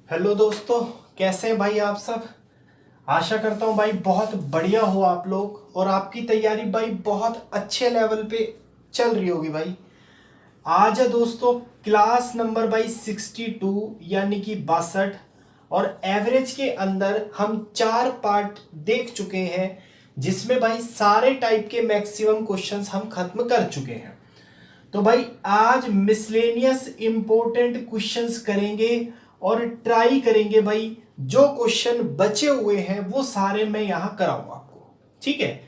Hello दोस्तों, कैसे हैं भाई आप सब। आशा करता हूँ भाई बहुत बढ़िया हो आप लोग और आपकी तैयारी भाई बहुत अच्छे लेवल पे चल रही होगी भाई। आज है दोस्तों क्लास नंबर भाई 62 यानी कि 62। और एवरेज के अंदर हम 4 पार्ट देख चुके हैं जिसमें भाई सारे टाइप के मैक्सिमम क्वेश्चंस हम खत्म कर चुके हैं। तो भाई आज मिसलेनियस इंपॉर्टेंट क्वेश्चंस करेंगे और ट्राई करेंगे भाई जो क्वेश्चन बचे हुए हैं वो सारे मैं यहां कराऊंगा आपको। ठीक है,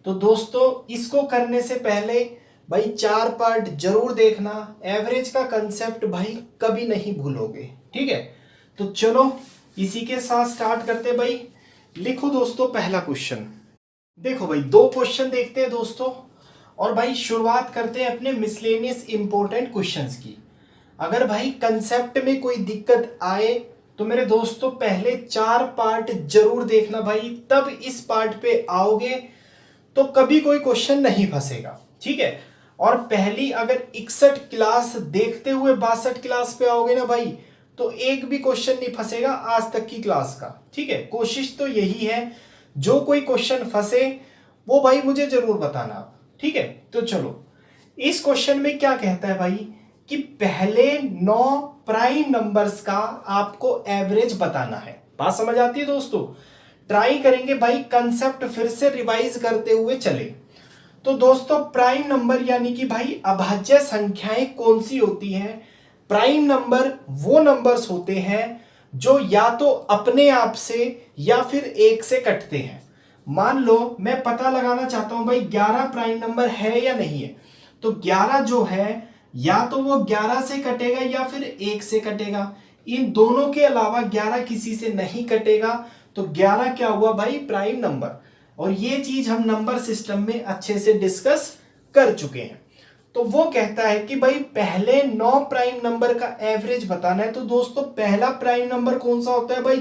तो दोस्तों इसको करने से पहले भाई 4 पार्ट जरूर देखना। एवरेज का कंसेप्ट भाई कभी नहीं भूलोगे। ठीक है, तो चलो इसी के साथ स्टार्ट करते भाई। लिखो दोस्तों पहला क्वेश्चन। देखो भाई 2 क्वेश्चन देखते हैं दोस्तों और भाई शुरुआत करते हैं अपने मिसलेनियस इंपॉर्टेंट क्वेश्चंस की। अगर भाई कंसेप्ट में कोई दिक्कत आए तो मेरे दोस्तों पहले 4 पार्ट जरूर देखना भाई, तब इस पार्ट पे आओगे तो कभी कोई क्वेश्चन नहीं फंसेगा। ठीक है, और पहली अगर 61 क्लास देखते हुए 62 क्लास पे आओगे ना भाई तो एक भी क्वेश्चन नहीं फंसेगा आज तक की क्लास का। ठीक है, कोशिश तो यही है जो कोई क्वेश्चन फंसे वो भाई मुझे जरूर बताना आप। ठीक है, तो चलो इस क्वेश्चन में क्या कहता है भाई कि पहले 9 प्राइम नंबर्स का आपको एवरेज बताना है। बात समझ आती है दोस्तों। ट्राई करेंगे भाई कंसेप्ट फिर से रिवाइज करते हुए चले। तो दोस्तों प्राइम नंबर यानी कि भाई अभाज्य संख्याएं कौन सी होती हैं। प्राइम नंबर वो नंबर्स होते हैं जो या तो अपने आप से या फिर एक से कटते हैं। मान लो मैं पता लगाना चाहता हूं भाई 11 प्राइम नंबर है या नहीं है, तो 11 जो है या तो वो 11 से कटेगा या फिर 1 से कटेगा। इन दोनों के अलावा 11 किसी से नहीं कटेगा, तो 11 क्या हुआ भाई प्राइम नंबर। और ये चीज हम नंबर सिस्टम में अच्छे से डिस्कस कर चुके हैं। तो वो कहता है कि भाई पहले 9 प्राइम नंबर का एवरेज बताना है। तो दोस्तों पहला प्राइम नंबर कौन सा होता है भाई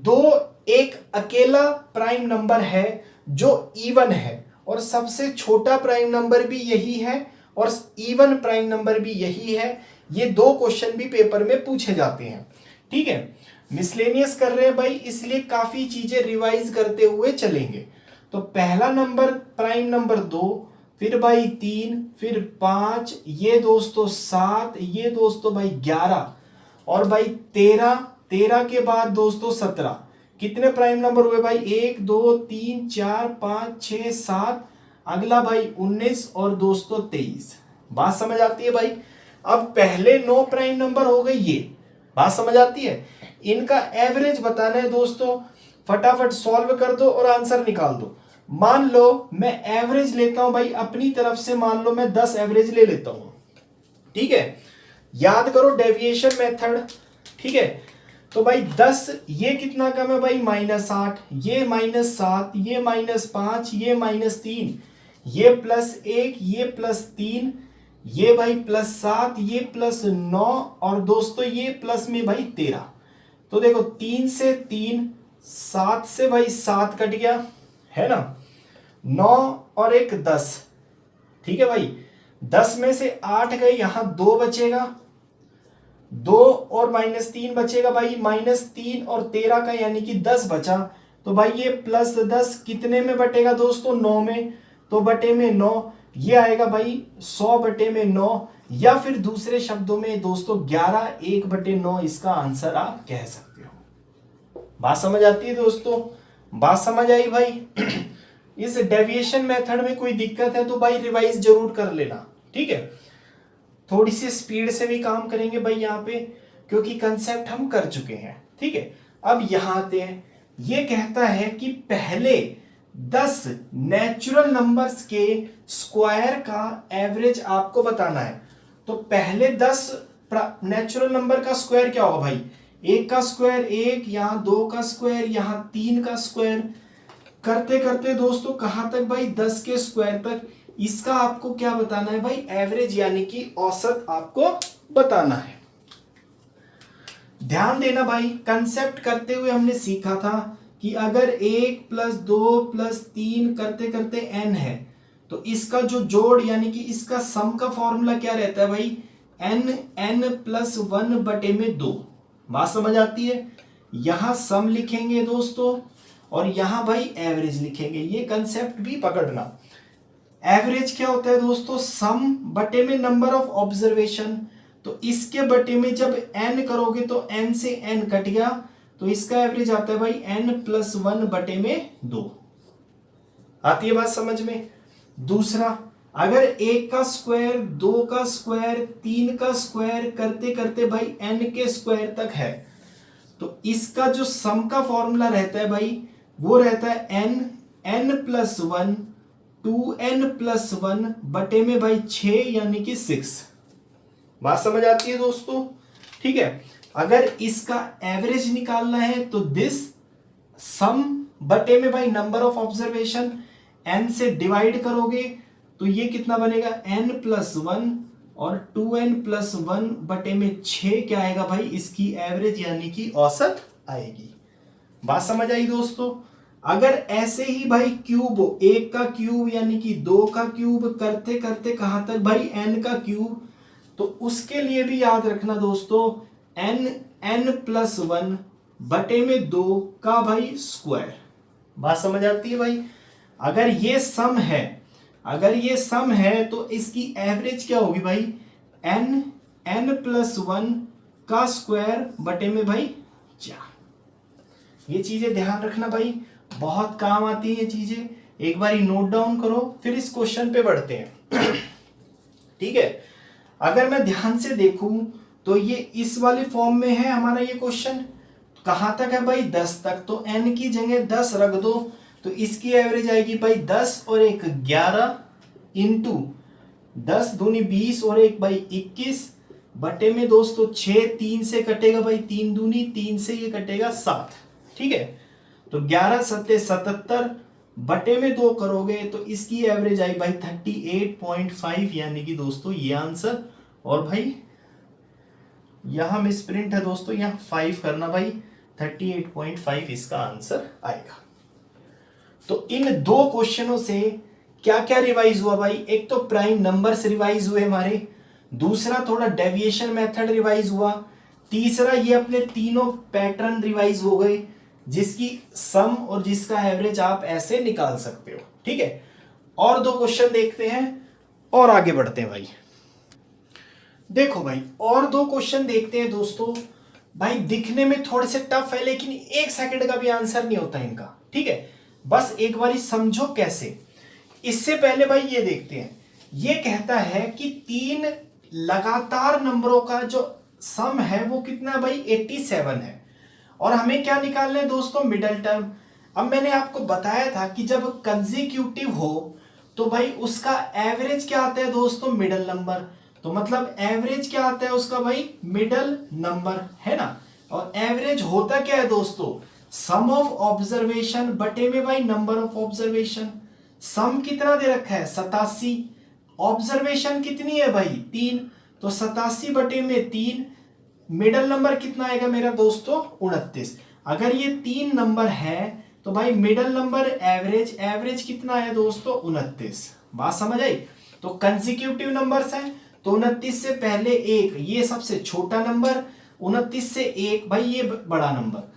2। एक अकेला प्राइम नंबर है जो इवन है और सबसे छोटा प्राइम नंबर भी यही है और इवन प्राइम नंबर भी यही है। ये 2 क्वेश्चन भी पेपर में पूछे जाते हैं। ठीक है, मिसलेनियस कर रहे हैं भाई इसलिए काफी चीजें रिवाइज करते हुए चलेंगे। तो पहला नंबर प्राइम नंबर 2, फिर भाई 3, फिर 5, ये दोस्तों 7, ये दोस्तों भाई 11 और भाई 13 के बाद दोस्तों 17। कितने प्राइम नंबर हुए भाई 1 2 3 4 5 6 7। अगला भाई 19 और दोस्तों 23। बात समझ आती है भाई। अब पहले 9 प्राइम नंबर हो गए ये। बात समझ आती है। इनका एवरेज बताना है दोस्तों। फटाफट सॉल्व कर दो और आंसर निकाल दो। मान लो मैं एवरेज लेता हूं भाई अपनी तरफ से, मान लो मैं 10 एवरेज ले लेता हूं। ठीक है, याद करो डेविएशन मेथड। ठीक है, तो भाई 10 ये कितना कम है भाई -8, ये -7, ये -5, ये -3, ये +1, ये +3, ये भाई +7, ये +9 और दोस्तों ये प्लस में भाई 13। तो देखो 3 से 3, 7 से भाई 7 कट गया है ना, 9 और 1 10। ठीक है भाई, 10 में से 8 गए, यहां 2 बचेगा, 2 और -3 बचेगा भाई, -3 और 13 का यानी कि 10 बचा। तो भाई ये +10 कितने में बटेगा दोस्तों 9 में, तो बटे में 9, ये आएगा भाई 100 बटे में 9, या फिर दूसरे शब्दों में दोस्तों 11 1/9 इसका आंसर आप कह सकते हो। बात समझ आती है दोस्तों। बात समझ आई भाई। इस डेविएशन मेथड में कोई दिक्कत है तो भाई रिवाइज जरूर कर लेना। ठीक है, थोड़ी सी स्पीड से भी काम करेंगे भाई यहाँ पे क्योंकि कंसेप्ट हम कर चुके हैं। ठीक है, अब यहां आते हैं। ये कहता है कि पहले 10 नेचुरल नंबर्स के स्क्वायर का एवरेज आपको बताना है। तो पहले 10 नेचुरल नंबर का स्क्वायर क्या होगा भाई, 1 का स्क्वायर 1, यहां 2 का स्क्वायर, यहां 3 का स्क्वायर, करते करते दोस्तों कहां तक भाई 10 के स्क्वायर तक। इसका आपको क्या बताना है भाई एवरेज यानी कि औसत आपको बताना है। ध्यान देना भाई, कंसेप्ट करते हुए हमने सीखा था कि अगर 1 + 2 + 3 करते करते n है तो इसका जो जोड़ यानी कि इसका सम का फॉर्मूला क्या रहता है भाई n+1/2। बात समझ आती है। यहां सम लिखेंगे दोस्तों और यहां भाई एवरेज लिखेंगे। ये कंसेप्ट भी पकड़ना। एवरेज क्या होता है दोस्तों, सम बटे में नंबर ऑफ ऑब्जर्वेशन। तो इसके बटे में जब n करोगे तो n से n कट गया, तो इसका एवरेज आता है भाई n+1 बटे में 2। आती है बात समझ में। दूसरा, अगर 1 का स्क्वायर, 2 का स्क्वायर, 3 का स्क्वायर करते करते भाई n के स्क्वायर तक है, तो इसका जो सम का फॉर्मूला रहता है भाई वो रहता है n+1 2n+1 बटे में भाई 6 यानी कि 6। बात समझ आती है दोस्तों, ठीक है। अगर इसका एवरेज निकालना है तो दिस सम बटे में भाई नंबर ऑफ ऑब्जर्वेशन n से डिवाइड करोगे तो ये कितना बनेगा n+1 और 2n+1 बटे में 6 क्या आएगा भाई, इसकी एवरेज यानी कि औसत आएगी। बात समझ आई दोस्तों। अगर ऐसे ही भाई क्यूब, 1 का क्यूब यानी कि 2 का क्यूब करते करते कहां तक भाई n का क्यूब, तो उसके लिए भी याद रखना दोस्तों n+1 बटे में 2 का भाई स्क्वायर। बात समझ आती है भाई। अगर ये सम है, अगर ये सम है तो इसकी एवरेज क्या होगी भाई, n+1 का स्क्वायर बटे में भाई 4। ये चीजें ध्यान रखना भाई, बहुत काम आती है ये चीजें। एक बार नोट डाउन करो, फिर इस क्वेश्चन पे बढ़ते हैं। ठीक है। अगर मैं ध्यान से देखूं तो ये इस वाले फॉर्म में है हमारा ये क्वेश्चन। कहां तक है भाई, 10 तक। तो n की जगह 10 रख दो, तो इसकी एवरेज आएगी भाई 10 और 1 11 इंटू 10 दूनी 20 और 1 भाई 21 बटे में दोस्तों 6, 3 से कटेगा भाई 3 दूनी 3 से ये कटेगा 7। ठीक है। तो 11 7 77 बटे में 2 करोगे तो इसकी एवरेज आई भाई 38.5 यानी कि दोस्तों ये आंसर। और भाई यहां मिस प्रिंट है दोस्तों, यहां 5 करना भाई, 38.5 इसका आंसर आएगा। तो इन दो क्वेश्चनों से क्या क्या रिवाइज हुआ भाई, एक तो प्राइम नंबर्स रिवाइज हुए हमारे, दूसरा थोड़ा डेविएशन मेथड रिवाइज हुआ, तीसरा ये अपने तीनों पैटर्न रिवाइज हो गए जिसकी सम और जिसका एवरेज आप ऐसे निकाल सकते हो। ठीक है। और दो क्वेश्चन देखते हैं और आगे बढ़ते हैं भाई। देखो भाई और दो क्वेश्चन देखते हैं दोस्तों। भाई दिखने में थोड़े से टफ है लेकिन 1 सेकंड का भी आंसर नहीं होता इनका। ठीक है। बस एक बार समझो कैसे। इससे पहले भाई ये देखते हैं, ये कहता है कि 3 लगातार नंबरों का जो सम है वो कितना है भाई 87 है, और हमें क्या निकालना है दोस्तों, मिडल टर्म। अब मैंने आपको बताया था कि जब कंसेक्यूटिव हो तो भाई उसका एवरेज क्या आता है दोस्तों, मिडल नंबर। तो मतलब एवरेज क्या आता है उसका भाई, मिडल नंबर, है ना। और एवरेज होता क्या है दोस्तों, सम ऑफ ऑब्जर्वेशन बटे में भाई नंबर ऑफ ऑब्जर्वेशन। सम कितना दे रखा है 87, ऑब्जर्वेशन कितनी है भाई 3, तो 87 बटे में 3, मिडल नंबर कितना आएगा मेरा दोस्तों 29। अगर ये 3 नंबर है तो भाई मिडल नंबर एवरेज, एवरेज कितना है दोस्तों 29। बात समझ आई। तो कंसेक्यूटिव नंबर्स हैं तो 29 से पहले 1 ये सबसे छोटा नंबर, 29 से 1 भाई ये बड़ा नंबर।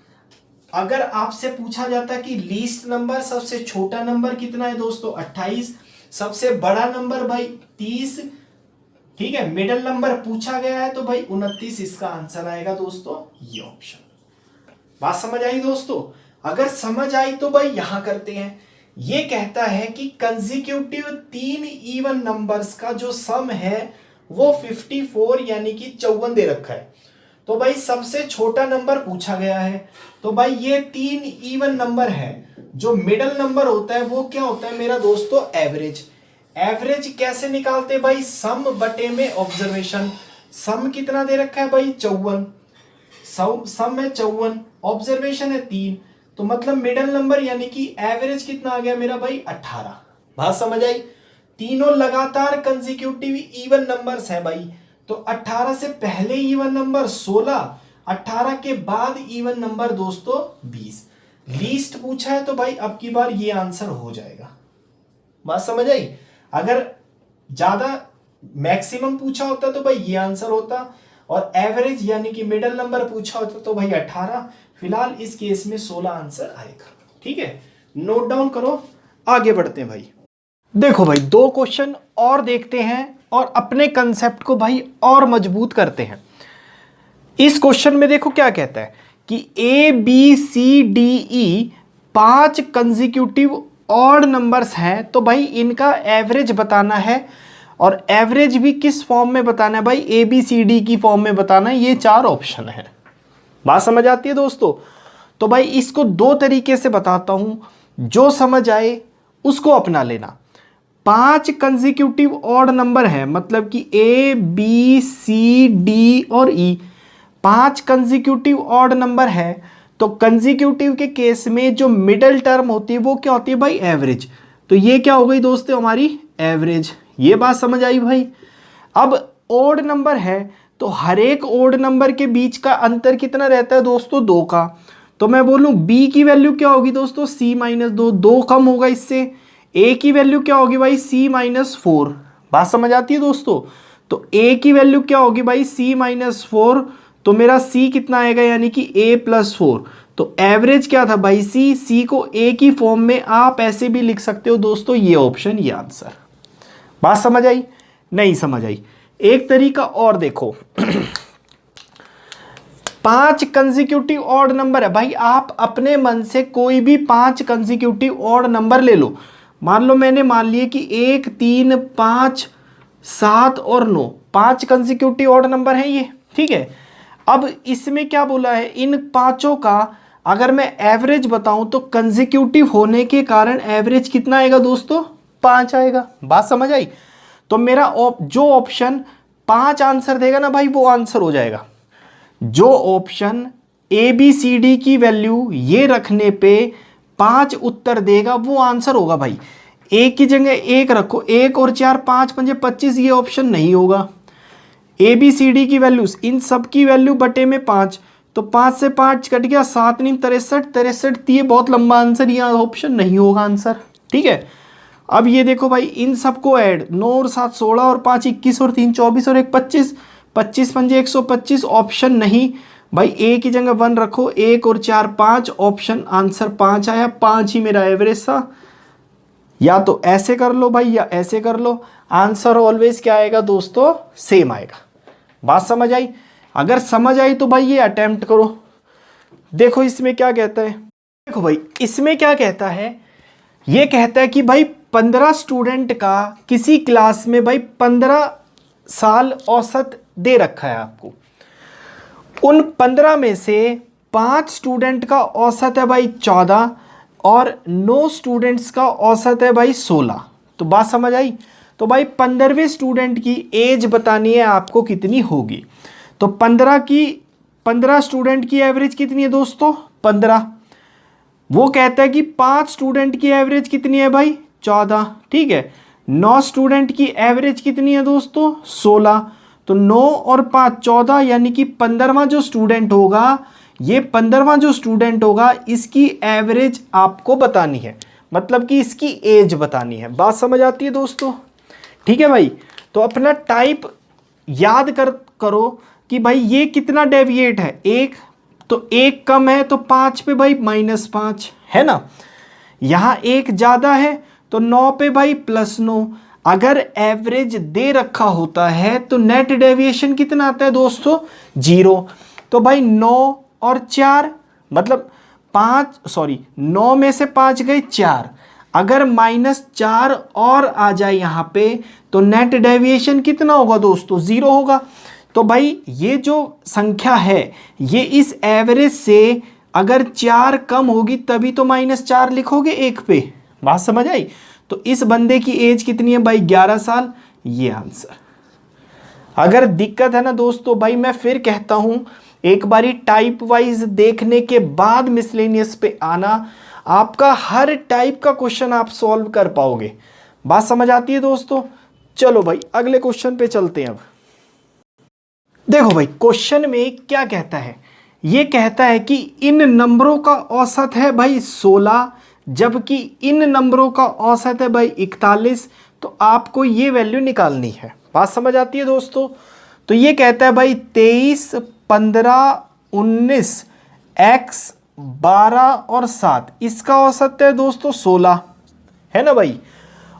अगर आपसे पूछा जाता कि लीस्ट नंबर सबसे छोटा नंबर कितना है दोस्तों 28, सबसे बड़ा नंबर भाई 30। ठीक है। मिडल नंबर पूछा गया है तो भाई 29 इसका आंसर आएगा दोस्तों ये ऑप्शन। बात समझ आई दोस्तों। अगर समझ आई तो भाई यहां करते हैं। ये कहता है कि कंसेक्यूटिव 3 इवन नंबर्स का जो सम है वो 54 यानी कि 54 दे रखा है। तो भाई सबसे छोटा नंबर पूछा गया है, तो भाई ये 3 इवन नंबर है, जो मिडल नंबर होता है वो क्या होता है मेरा दोस्तों एवरेज। एवरेज कैसे निकालते भाई, सम बटे में ऑब्जर्वेशन। सम कितना दे रखा है भाई 54, सम है 54, ऑब्जर्वेशन है 3, तो मतलब मिडल नंबर यानी कि एवरेज कितना आ गया मेरा भाई 18। बात समझ आई। तीनों लगातार कंसेक्यूटिव इवन नंबर्स हैं भाई, तो 18 से पहले इवन नंबर 16, 18 के बाद इवन नंबर दोस्तों 20। लीस्ट पूछा है तो भाई अब की बार ये आंसर हो जाएगा। बात समझ आई। अगर ज्यादा मैक्सिमम पूछा होता तो भाई ये आंसर होता, और एवरेज यानी कि मिडल नंबर पूछा होता तो भाई 18। फिलहाल इस केस में 16 आंसर आएगा। ठीक है, नोट डाउन करो, आगे बढ़ते हैं भाई। देखो भाई 2 क्वेश्चन और देखते हैं और अपने कंसेप्ट को भाई और मजबूत करते हैं। इस क्वेश्चन में देखो क्या कहता है कि A B C D E 5 consecutive odd numbers हैं, तो भाई इनका एवरेज बताना है, और एवरेज भी किस फॉर्म में बताना है भाई, ए बी सी डी की फॉर्म में बताना है। ये 4 ऑप्शन है। बात समझ आती है दोस्तों? तो भाई इसको 2 तरीके से बताता हूं, जो समझ आए उसको अपना लेना। 5 कंसेक्यूटिव ऑड नंबर है, मतलब कि ए बी सी डी और ई 5 कंसेक्यूटिव ऑड नंबर है, तो कंसेक्यूटिव के केस में जो मिडल टर्म होती है वो क्या होती है भाई, एवरेज। तो ये क्या हो गई दोस्तों, हमारी एवरेज। ये बात समझ आई भाई। अब ओड नंबर है, तो हर एक ओड नंबर के बीच का अंतर कितना रहता है दोस्तों, 2 का। तो मैं बोलूं बी की वैल्यू क्या होगी दोस्तों, c माइनस 2, 2 कम होगा इससे। a की वैल्यू क्या होगी भाई, c माइनस 4। बात समझ आती है दोस्तों? तो a की वैल्यू क्या होगी भाई, c माइनस 4, तो मेरा c कितना आएगा, यानी कि a प्लस 4। तो एवरेज क्या था भाई, c को a की फॉर्म में आप ऐसे भी लिख सकते हो दोस्तों, ये ऑप्शन, ये आंसर। बात समझ आई? नहीं समझ आई? एक तरीका और देखो 5 कंसेक्यूटिव ऑड नंबर है भाई, आप अपने मन से कोई भी 5 कंसेक्यूटिव ऑड नंबर ले लो। मान लो मैंने मान लिए कि 1 3 5 7 और 9 5 कंसेक्यूटिव ऑड नंबर है ये। ठीक है, अब इसमें क्या बोला है, इन पांचों का अगर मैं एवरेज बताऊं तो कंसेक्यूटिव होने के कारण एवरेज कितना आएगा दोस्तों, 5 आएगा। बात समझ आई? तो मेरा जो ऑप्शन 5 आंसर देगा ना भाई, वो आंसर हो जाएगा। जो option A B C D की वैल्यू ये रखने पे 5 उत्तर देगा वो आंसर होगा भाई। एक की जगह 1 रखो, 1 और 4 5 5 25, ये ऑप्शन नहीं होगा। ए बी सी डी की वैल्यूज, इन सब की वैल्यू बटे में 5, तो 5 से 5 कट गया, 7 9 63 63, ये बहुत लंबा आंसर, ये ऑप्शन नहीं होगा आंसर। ठीक है, अब ये देखो भाई इन सबको ऐड, 9 और 7 16 और 5 21 और 3 24 और 1 25, 25 पंजे 125, ऑप्शन नहीं भाई। ए की जगह 1 रखो, 1 और 4 5, ऑप्शन आंसर 5 आया। 5 ही मेरा एवरेज था। या तो ऐसे कर लो भाई या ऐसे कर लो, आंसर ऑलवेज क्या आएगा दोस्तों, सेम आएगा। बात समझ आई? अगर समझ आई तो भाई ये अटेम्प्ट करो। देखो इसमें क्या कहता है, देखो भाई इसमें क्या कहता है, ये कहता है कि भाई 15 स्टूडेंट का किसी क्लास में भाई 15 साल औसत दे रखा है आपको। उन 15 में से 5 स्टूडेंट का औसत है भाई 14 और 9 स्टूडेंट्स का औसत है भाई 16। तो बात समझ आई? तो भाई 15वें स्टूडेंट की एज बतानी है आपको, कितनी होगी। तो 15 स्टूडेंट की एवरेज कितनी है दोस्तों, 15। वो कहता है कि 5 स्टूडेंट की एवरेज कितनी है भाई, 14। ठीक है, 9 स्टूडेंट की एवरेज कितनी है दोस्तों, 16। तो 9 और 5 14, यानी कि 15वां जो स्टूडेंट होगा, ये 15वां जो स्टूडेंट होगा इसकी एवरेज आपको बतानी है, मतलब कि इसकी एज बतानी है। बात समझ आती है दोस्तों? ठीक है भाई, तो अपना टाइप याद करो कि भाई ये कितना डेविएट है, 1, तो 1 कम है तो 5 पे भाई -5 है ना। यहाँ 1 ज़्यादा है तो 9 पे भाई +9। अगर एवरेज दे रखा होता है तो नेट डेविएशन कितना आता है दोस्तों, 0। तो भाई 9 और 4 मतलब 9 में से 5 गए 4, अगर -4 और आ जाए यहाँ पे तो नेट डेविएशन कितना होगा दोस्तों, 0 होगा। तो भाई ये जो संख्या है ये इस एवरेज से अगर 4 कम होगी तभी तो -4 लिखोगे 1 पे। बात समझ आई? तो इस बंदे की एज कितनी है भाई, 11 साल, ये आंसर। अगर दिक्कत है ना दोस्तों, भाई मैं फिर कहता हूं एक बारी टाइप वाइज देखने के बाद मिसलेनियस पे आना, आपका हर टाइप का क्वेश्चन आप सॉल्व कर पाओगे। बात समझ आती है दोस्तों? चलो भाई अगले क्वेश्चन पे चलते हैं। अब देखो भाई क्वेश्चन में क्या कहता है, ये कहता है कि इन नंबरों का औसत है भाई 16, जबकि इन नंबरों का औसत है भाई 41। तो आपको ये वैल्यू निकालनी है। बात समझ आती है दोस्तों? तो ये कहता है भाई 23, 15, 19, x 12 और 7, इसका औसत है दोस्तों 16, है ना भाई।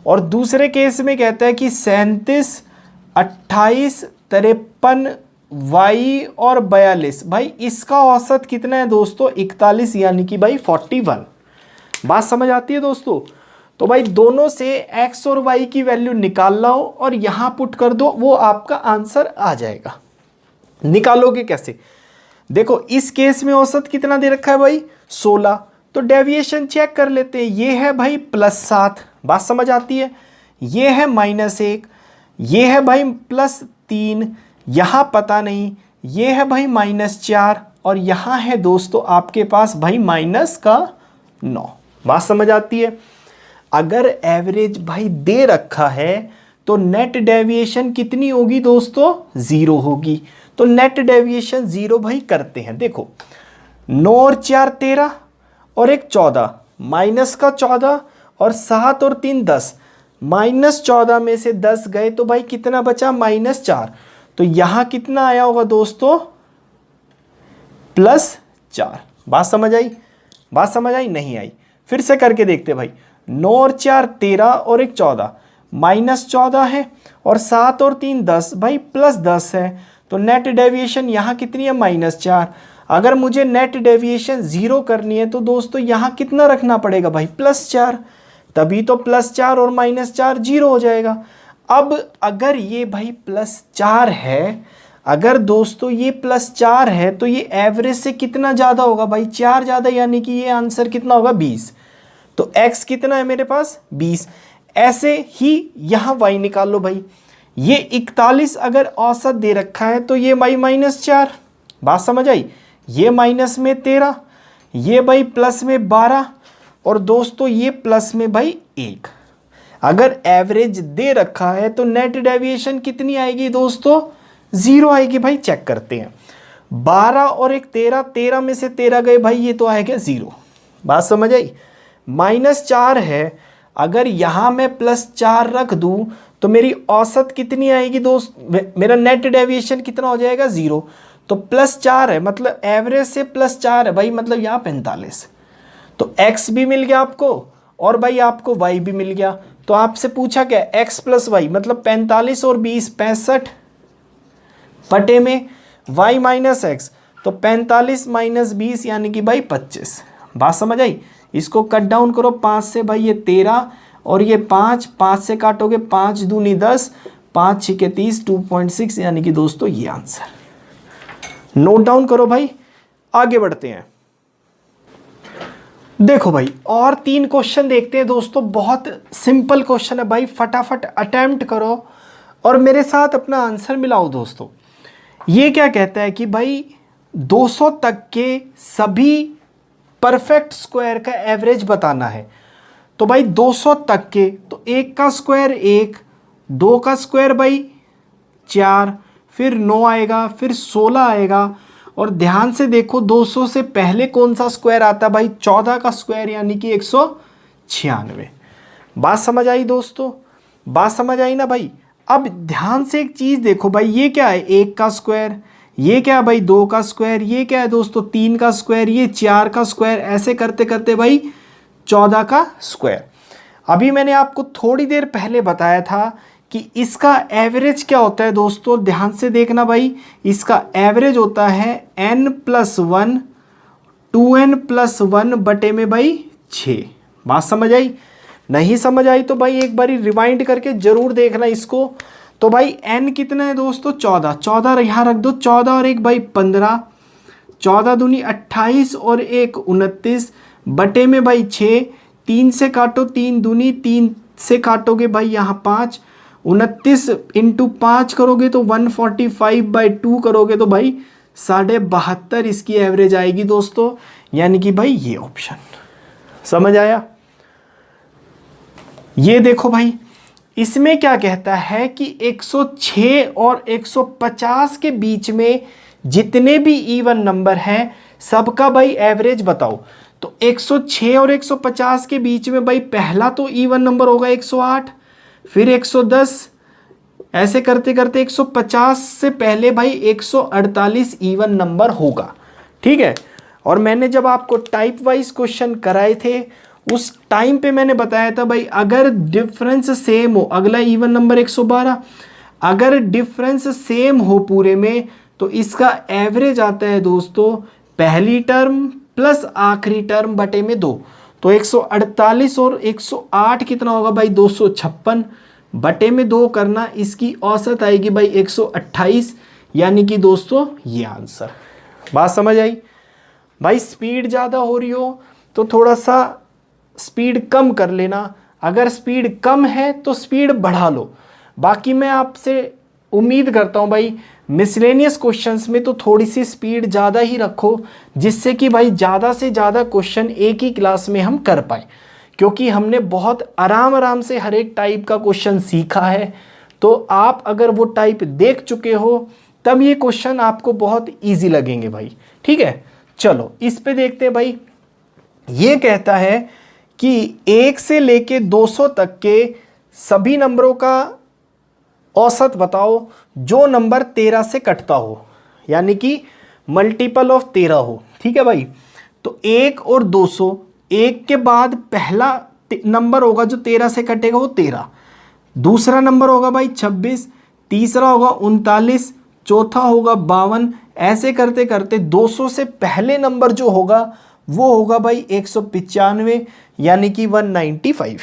और दूसरे केस में कहता है कि 37, 28, 53, y और 42, भाई इसका औसत कितना है दोस्तों 41, यानी कि भाई 41। बात समझ आती है दोस्तों। तो भाई दोनों से x और y की वैल्यू निकाल लाओ और यहां पुट कर दो, वो आपका आंसर आ जाएगा। निकालोगे कैसे, देखो इस केस में औसत कितना दे रखा है भाई 16, तो डेविएशन चेक कर लेते हैं। ये है भाई +7, बात समझ आती है। ये है -1, ये है भाई +3, यहाँ पता नहीं, ये है भाई -4 और यहाँ है दोस्तों आपके पास भाई -9। बात समझ आती है। अगर एवरेज भाई दे रखा है तो नेट डेविएशन कितनी होगी दोस्तों 0 होगी। तो नेट डेविएशन 0 भाई करते हैं। देखो 9 और 4 13 और एक 14, माइनस का 14 और 7 और 3 10, -14 में से 10 गए तो भाई कितना बचा -4। तो यहां कितना आया होगा दोस्तों +4। बात समझ आई, बात समझ आई नहीं आई, फिर से करके देखते भाई। 9 और 4 13 और एक 14, -14 है और 7 और 3 10, भाई +10 है। तो नेट डेविएशन यहाँ कितनी है -4। अगर मुझे नेट डेविएशन 0 करनी है तो दोस्तों यहाँ कितना रखना पड़ेगा भाई +4, तभी तो +4 और -4 0 हो जाएगा। अब अगर ये भाई +4 है, अगर दोस्तों ये +4 है तो ये एवरेज से कितना ज़्यादा होगा भाई 4 ज़्यादा, यानी कि ये आंसर कितना होगा 20। तो x कितना है मेरे पास 20। ऐसे ही यहाँ y निकाल लो भाई। ये 41 अगर औसत दे रखा है तो ये भाई -4, बात समझ आई। ये माइनस में 13, ये भाई प्लस में 12 और दोस्तों ये प्लस में भाई 1। अगर एवरेज दे रखा है तो नेट डेविएशन कितनी आएगी दोस्तों 0 आएगी भाई। चेक करते हैं 12 और एक 13, 13 में से 13 गए भाई, ये तो आएगा 0। बात समझ आई। -4 है, अगर यहाँ मैं +4 रख दूँ तो मेरी औसत कितनी आएगी दोस्त, मेरा नेट डेविएशन कितना हो जाएगा 0। तो +4 है मतलब एवरेज से +4 है भाई, मतलब यहाँ 45। तो x भी मिल गया आपको और भाई आपको y भी मिल गया। तो आपसे पूछा क्या x + y मतलब 45 और 20 65 बटे में y - x, तो 45 - 20 यानी कि भाई 25। बात समझ आई। इसको कट डाउन करो 5 से भाई ये 13 और ये 5, 5 से काटोगे 5 दूनी 10, 5 6 30, 2.6 यानी कि दोस्तों ये आंसर। नोट डाउन करो भाई, आगे बढ़ते हैं। देखो भाई और 3 क्वेश्चन देखते हैं दोस्तों, बहुत सिंपल क्वेश्चन है भाई, फटाफट अटेम्प्ट करो और मेरे साथ अपना आंसर मिलाओ दोस्तों। ये क्या कहता है कि भाई 200 तक के सभी परफेक्ट स्क्वायर का एवरेज बताना है। तो भाई 200 तक के, तो 1 का स्क्वायर 1, 2 का स्क्वायर भाई 4, फिर 9 आएगा, फिर 16 आएगा। और ध्यान से देखो 200 से पहले कौन सा स्क्वायर आता है भाई 14 का स्क्वायर यानी कि 196। बात समझ आई दोस्तों, बात समझ आई ना भाई। अब ध्यान से एक चीज़ देखो भाई, ये क्या है 1 का स्क्वायर, ये क्या है भाई 2 का स्क्वायर, ये क्या है दोस्तों 3 का स्क्वायर, ये 4 का स्क्वायर, ऐसे करते करते भाई 14 का स्क्वायर। अभी मैंने आपको थोड़ी देर पहले बताया था कि इसका एवरेज क्या होता है दोस्तों, ध्यान से देखना भाई। इसका एवरेज होता है n+1 2n+1 बटे में भाई 6। बात समझ आई। नहीं समझ आई तो भाई एक बारी रिवाइंड करके जरूर देखना इसको। तो भाई n कितना है दोस्तों 14, 14 यहाँ रख दो, 14 और 1 भाई 15, 14 दूनी 28 और 1 29 बटे में भाई 6, 3 से काटो 3 दूनी 3 से काटोगे भाई यहाँ 5, 29 × 5 करोगे तो 145/2 करोगे तो भाई 72.5 इसकी एवरेज आएगी दोस्तों, यानी कि भाई ये ऑप्शन। समझ आया। ये देखो भाई इसमें क्या कहता है कि 106 और 150 के बीच में जितने भी इवन नंबर हैं सबका भाई एवरेज बताओ। तो 106 और 150 के बीच में भाई पहला तो इवन नंबर होगा 108, फिर 110, ऐसे करते करते 150 से पहले भाई 148 इवन नंबर होगा, ठीक है। और मैंने जब आपको टाइप वाइज क्वेश्चन कराए थे उस टाइम पे मैंने बताया था भाई अगर डिफरेंस सेम हो, अगला इवन नंबर 112, अगर डिफरेंस सेम हो पूरे में तो इसका एवरेज आता है दोस्तों पहली टर्म प्लस आखिरी टर्म बटे में 2। तो 148 और 108 कितना होगा भाई 256 बटे में 2 करना, इसकी औसत आएगी भाई 128, यानी कि दोस्तों ये आंसर। बात समझ आई भाई? स्पीड ज़्यादा हो रही हो तो थोड़ा सा स्पीड कम कर लेना, अगर स्पीड कम है तो स्पीड बढ़ा लो। बाकी मैं आपसे उम्मीद करता हूँ भाई मिसलेनियस क्वेश्चंस में तो थोड़ी सी स्पीड ज़्यादा ही रखो, जिससे कि भाई ज़्यादा से ज़्यादा क्वेश्चन एक ही क्लास में हम कर पाए, क्योंकि हमने बहुत आराम से हर एक टाइप का क्वेश्चन सीखा है। तो आप अगर वो टाइप देख चुके हो तब ये क्वेश्चन आपको बहुत ईजी लगेंगे भाई, ठीक है। चलो इस पे देखते हैं भाई। ये कहता है कि 1 से लेके 200 तक के सभी नंबरों का औसत बताओ जो नंबर 13 से कटता हो, यानी कि मल्टीपल ऑफ 13 हो, ठीक है भाई। तो 1 और 200, 1 के बाद पहला नंबर होगा जो 13 से कटेगा वो 13, दूसरा नंबर होगा भाई 26, तीसरा होगा 39, चौथा होगा 52। ऐसे करते करते 200 से पहले नंबर जो होगा वो होगा भाई 195, यानी कि 195।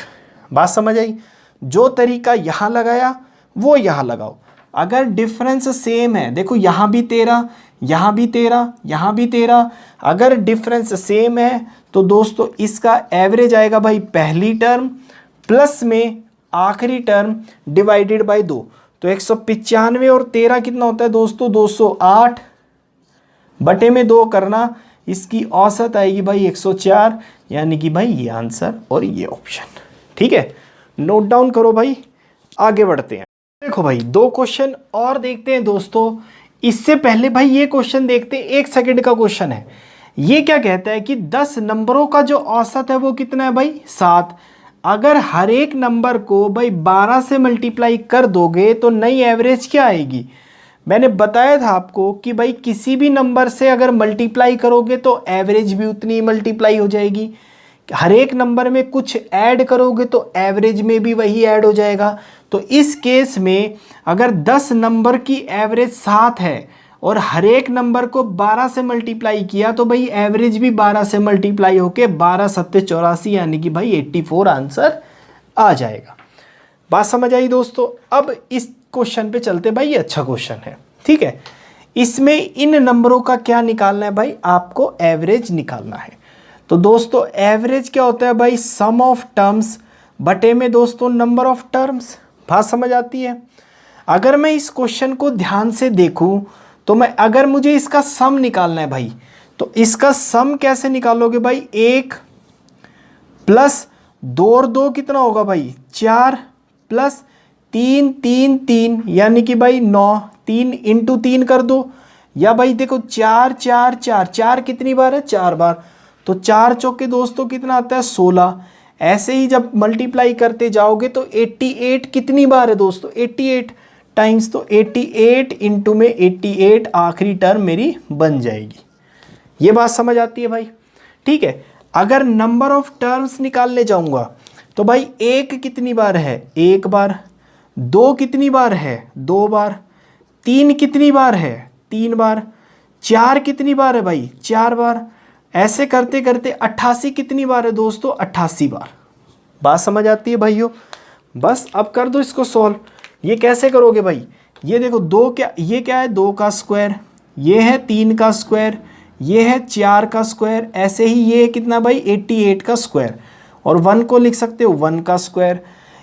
बात समझ आई? जो तरीका यहाँ लगाया वो यहाँ लगाओ। अगर डिफरेंस सेम है, देखो यहाँ भी 13, यहाँ भी 13, यहाँ भी 13, अगर डिफरेंस सेम है तो दोस्तों इसका एवरेज आएगा भाई पहली टर्म प्लस में आखिरी टर्म डिवाइडेड बाय 2। तो 195 और 13 कितना होता है दोस्तों 208 बटे में 2 करना, इसकी औसत आएगी भाई 104, यानी कि भाई ये आंसर और ये ऑप्शन, ठीक है। नोट डाउन करो भाई, आगे बढ़ते हैं। देखो भाई 2 क्वेश्चन और देखते हैं दोस्तों। इससे पहले भाई ये क्वेश्चन देखते हैं, 1 सेकंड का क्वेश्चन है। ये क्या कहता है कि 10 नंबरों का जो औसत है वो कितना है भाई 7। अगर हर एक नंबर को भाई 12 से मल्टीप्लाई कर दोगे तो नई एवरेज क्या आएगी? मैंने बताया था आपको कि भाई किसी भी नंबर से अगर मल्टीप्लाई करोगे तो एवरेज भी उतनी ही मल्टीप्लाई हो जाएगी, हर एक नंबर में कुछ ऐड करोगे तो एवरेज में भी वही ऐड हो जाएगा। तो इस केस में अगर 10 नंबर की एवरेज 7 है और हर एक नंबर को 12 से मल्टीप्लाई किया तो भाई एवरेज भी 12 से मल्टीप्लाई होके 12 7 84, यानी कि भाई 84 आंसर आ जाएगा। बात समझ आई दोस्तों? अब इस क्वेश्चन पे चलते भाई, ये अच्छा क्वेश्चन है, ठीक है। इसमें इन नंबरों का क्या निकालना है भाई? आपको एवरेज निकालना है। तो दोस्तों एवरेज क्या होता है भाई? सम ऑफ टर्म्स बटे में दोस्तों नंबर ऑफ टर्म्स। बात समझ आती है? अगर मैं इस क्वेश्चन को ध्यान से देखूं तो अगर मुझे इसका सम निकालना है भाई, तो इसका सम कैसे निकालोगे भाई? 1 प्लस 2 और 2 कितना होगा भाई 4, प्लस 3 3 3, यानी कि भाई 9, 3 इंटू 3 कर दो, या भाई देखो 4 4 4 4 कितनी बार है? 4 बार। तो 4 चौके दोस्तों कितना आता है? 16। ऐसे ही जब मल्टीप्लाई करते जाओगे तो 88 कितनी बार है दोस्तों? 88 टाइम्स, तो 88 इंटू में 88 आखिरी टर्म मेरी बन जाएगी। ये बात समझ आती है भाई? ठीक है। अगर नंबर ऑफ टर्म्स निकालने जाऊंगा तो भाई 1 कितनी बार है? 1 बार। 2 कितनी बार है? 2 बार। 3 कितनी बार है? 3 बार। 4 कितनी बार है भाई? 4 बार। ऐसे करते करते 88 कितनी बार है दोस्तों? 88 बार। बात समझ आती है भाइयों? बस अब कर दो इसको सॉल्व। ये कैसे करोगे भाई? ये देखो 2 क्या, ये क्या है? 2 का स्क्वायर, ये है 3 का स्क्वायर, ये है 4 का स्क्वायर, ऐसे ही ये कितना भाई 88 का स्क्वायर, और 1 को लिख सकते हो 1 का स्क्वायर।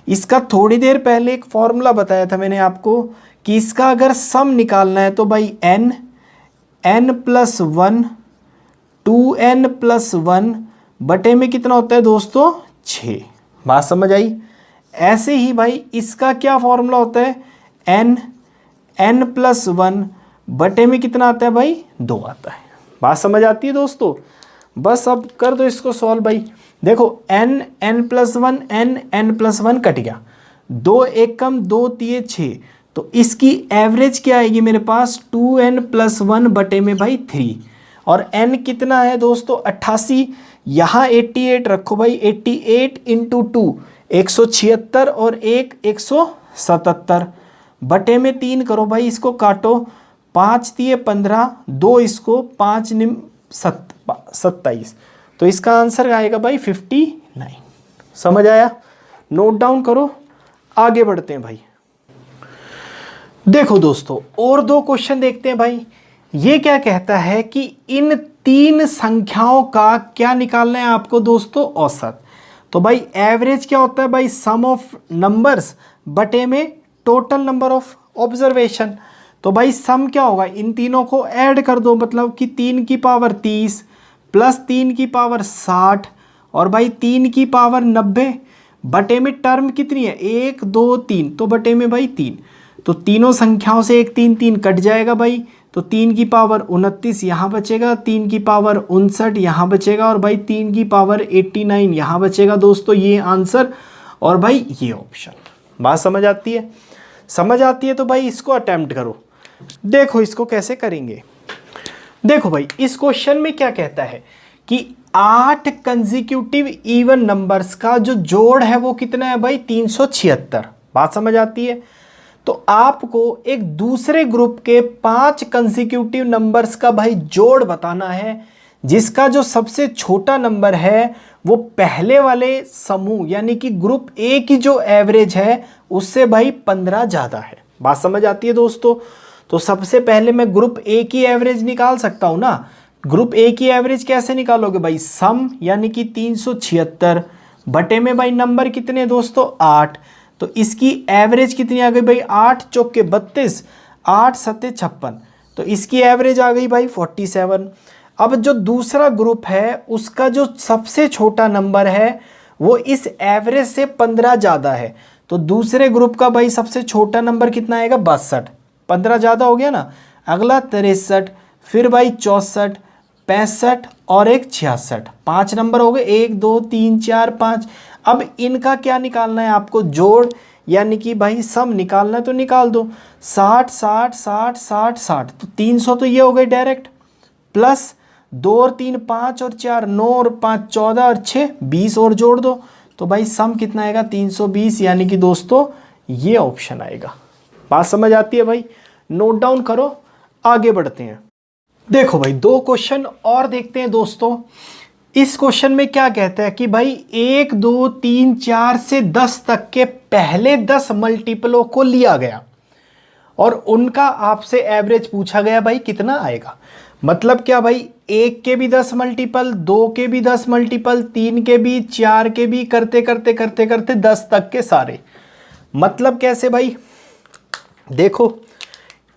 इसका थोड़ी देर पहले एक फॉर्मूला बताया था मैंने आपको कि इसका अगर सम निकालना है तो भाई n प्लस 1 2n प्लस 1 बटे में कितना होता है दोस्तों? 6। बात समझ आई? ऐसे ही भाई इसका क्या फॉर्मूला होता है? n प्लस 1 बटे में कितना आता है भाई? 2 आता है। बात समझ आती है दोस्तों? बस अब कर दो इसको सॉल्व भाई। देखो n plus 1 n plus 1 cut गया, 2 1 कम 2 3 6, तो इसकी एवरेज क्या आएगी मेरे पास 2n+1 बटे में भाई 3। और n कितना है दोस्तों 88, यहाँ 88 रखो भाई, 88 इंटू 2 176 और 177 बटे में 3 करो भाई, इसको काटो, 5 दिए 15, 2 इसको 5 निम 27, तो इसका आंसर आएगा भाई 59। समझ आया? नोट डाउन करो, आगे बढ़ते हैं भाई। देखो दोस्तों और दो क्वेश्चन देखते हैं भाई। ये क्या कहता है कि इन तीन संख्याओं का क्या निकालना है आपको दोस्तों औसत। तो भाई एवरेज क्या होता है भाई, सम ऑफ नंबर्स बटे में टोटल नंबर ऑफ ऑब्जर्वेशन। तो भाई सम क्या होगा, इन तीनों को ऐड कर दो, मतलब कि 3 की पावर 30 प्लस 3 की पावर 60 और भाई 3 की पावर 90 बटे में टर्म कितनी है 1 2 3, तो बटे में भाई 3। तो तीनों संख्याओं से 1 3 3 कट जाएगा भाई, तो 3 की पावर 29 यहाँ बचेगा, 3 की पावर 59 यहाँ बचेगा और भाई 3 की पावर 89 यहाँ बचेगा दोस्तों, ये आंसर और भाई ये ऑप्शन। बात समझ आती है? समझ आती है तो भाई इसको अटेम्प्ट करो। देखो इसको कैसे करेंगे। देखो भाई इस क्वेश्चन में क्या कहता है कि 8 कंसेक्यूटिव इवन नंबर्स का जो जोड़ है वो कितना है भाई 376। बात समझ आती है? तो आपको एक दूसरे ग्रुप के 5 कंसेक्यूटिव नंबर्स का भाई जोड़ बताना है, जिसका जो सबसे छोटा नंबर है वो पहले वाले समूह यानी कि ग्रुप ए की जो एवरेज है उससे भाई 15 ज़्यादा है। बात समझ आती है दोस्तों? तो सबसे पहले मैं ग्रुप ए की एवरेज निकाल सकता हूँ ना। ग्रुप ए की एवरेज कैसे निकालोगे भाई, सम यानी कि 376 बटे में भाई नंबर कितने दोस्तों 8, तो इसकी एवरेज कितनी आ गई भाई 8 चौके 32, 8 सत्ते 56, तो इसकी एवरेज आ गई भाई 47। अब जो दूसरा ग्रुप है उसका जो सबसे छोटा नंबर है वो इस एवरेज से 15 ज़्यादा है, तो दूसरे ग्रुप का भाई सबसे छोटा नंबर कितना आएगा 62, 15 ज़्यादा हो गया ना। अगला 63, फिर भाई 64, 65 और एक 66, 5 नंबर हो गए, 1 2 3 4 5। अब इनका क्या निकालना है आपको, जोड़ यानी कि भाई सम निकालना है तो निकाल दो, 60 60 60 60 60, तो 300 तो ये हो गए डायरेक्ट, प्लस 2 और 3 5 और 4 9 और 5 14 और 6 20 और जोड़ दो, तो भाई सम कितना आएगा 320, यानी कि दोस्तों ये ऑप्शन आएगा। बात समझ आती है भाई? नोट डाउन करो, आगे बढ़ते हैं। देखो भाई दो क्वेश्चन और देखते हैं दोस्तों। इस क्वेश्चन में क्या कहता है कि भाई 1 2 3 4 से 10 तक के पहले 10 मल्टीपलों को लिया गया और उनका आपसे एवरेज पूछा गया भाई कितना आएगा। मतलब क्या भाई 1 के भी 10 मल्टीपल, 2 के भी 10 मल्टीपल, 3 के भी, 4 के भी, करते करते करते करते 10 तक के सारे। मतलब कैसे भाई, देखो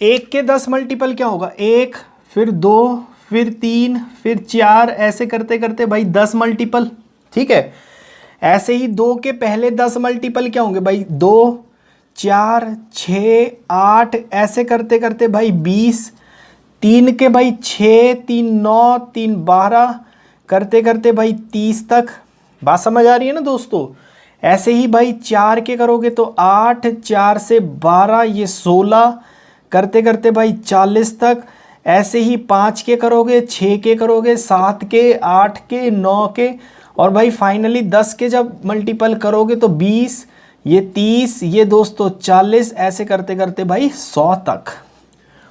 1 के 10 मल्टीपल क्या होगा, 1 फिर 2 फिर 3 फिर 4, ऐसे करते करते भाई 10 मल्टीपल। ठीक है, ऐसे ही 2 के पहले 10 मल्टीपल क्या होंगे भाई 2 4 6 8, ऐसे करते करते भाई 20। 3 के भाई 6 3 9 3 12, करते करते भाई 30 तक। बात समझ आ रही है ना दोस्तों? ऐसे ही भाई 4 के करोगे तो 8, 4 से 12 ये 16, करते करते भाई 40 तक। ऐसे ही 5 के करोगे, 6 के करोगे, 7 के, 8 के, 9 के, और भाई फाइनली 10 के जब मल्टीपल करोगे तो 20, ये 30, ये दोस्तों 40, ऐसे करते करते भाई 100 तक